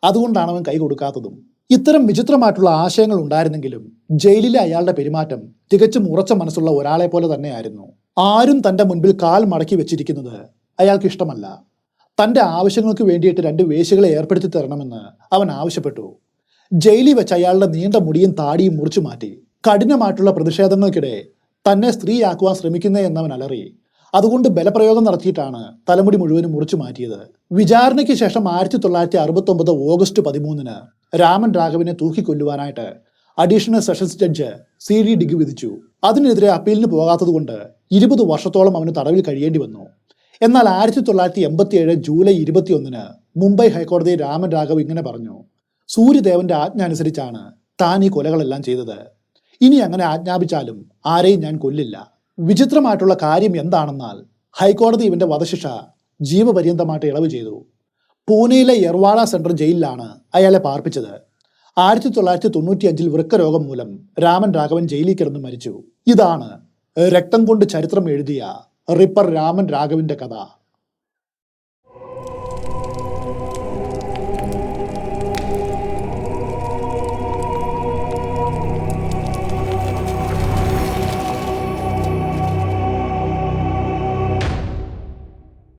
അതുകൊണ്ടാണ് അവൻ കൈ കൊടുക്കാത്തതും. ഇത്തരം വിചിത്രമായിട്ടുള്ള ആശയങ്ങൾ ഉണ്ടായിരുന്നെങ്കിലും ജയിലിലെ അയാളുടെ പെരുമാറ്റം തികച്ചും ഉറച്ച മനസ്സുള്ള ഒരാളെ പോലെ തന്നെയായിരുന്നു. ആരും തൻ്റെ മുൻപിൽ കാൽ മടക്കി വെച്ചിരിക്കുന്നത് അയാൾക്ക് ഇഷ്ടമല്ല. തൻ്റെ ആവശ്യങ്ങൾക്ക് വേണ്ടിയിട്ട് 2 വേശ്യകളെ ഏർപ്പെടുത്തി തരണമെന്ന് അവൻ ആവശ്യപ്പെട്ടു. ജയിലിൽ വെച്ച് അയാളുടെ നീണ്ട മുടിയും താടിയും മുറിച്ചു മാറ്റി. കഠിനമായിട്ടുള്ള പ്രതിഷേധങ്ങൾക്കിടെ തന്നെ സ്ത്രീയാക്കുവാൻ ശ്രമിക്കുന്നേ എന്നവൻ അലറി. അതുകൊണ്ട് ബലപ്രയോഗം നടത്തിയിട്ടാണ് തലമുടി മുഴുവനും മുറിച്ചു മാറ്റിയത്. വിചാരണയ്ക്ക് ശേഷം 1969 ഓഗസ്റ്റ് 13 രാമൻ രാഘവിനെ തൂക്കിക്കൊല്ലുവാനായിട്ട് അഡീഷണൽ സെഷൻസ് ജഡ്ജ് CD ഡിഗ് വിധിച്ചു. അതിനെതിരെ അപ്പീലിന് പോകാത്തതുകൊണ്ട് 20 വർഷത്തോളം അവന് തടവിൽ കഴിയേണ്ടി വന്നു. എന്നാൽ 1987 ജൂലൈ 21 മുംബൈ ഹൈക്കോടതി രാമൻ രാഘവ് ഇങ്ങനെ പറഞ്ഞു. സൂര്യദേവന്റെ ആജ്ഞ അനുസരിച്ചാണ് താൻ ഈ കൊലകളെല്ലാം ചെയ്തത്. ഇനി അങ്ങനെ ആജ്ഞാപിച്ചാലും ആരെയും ഞാൻ കൊല്ലില്ല. വിചിത്രമായിട്ടുള്ള കാര്യം എന്താണെന്നാൽ ഹൈക്കോടതി ഇവന്റെ വധശിക്ഷ ജീവപര്യന്തമായിട്ട് ഇളവ് ചെയ്തു. പൂനെയിലെ യർവാഡ സെൻട്രൽ ജയിലിലാണ് അയാളെ പാർപ്പിച്ചത്. 1995 വൃക്കരോഗം മൂലം രാമൻ രാഘവൻ ജയിലിൽ കിടന്ന് മരിച്ചു. ഇതാണ് രക്തം കൊണ്ട് ചരിത്രം എഴുതിയ റിപ്പർ രാമൻ രാഘവിന്റെ കഥ.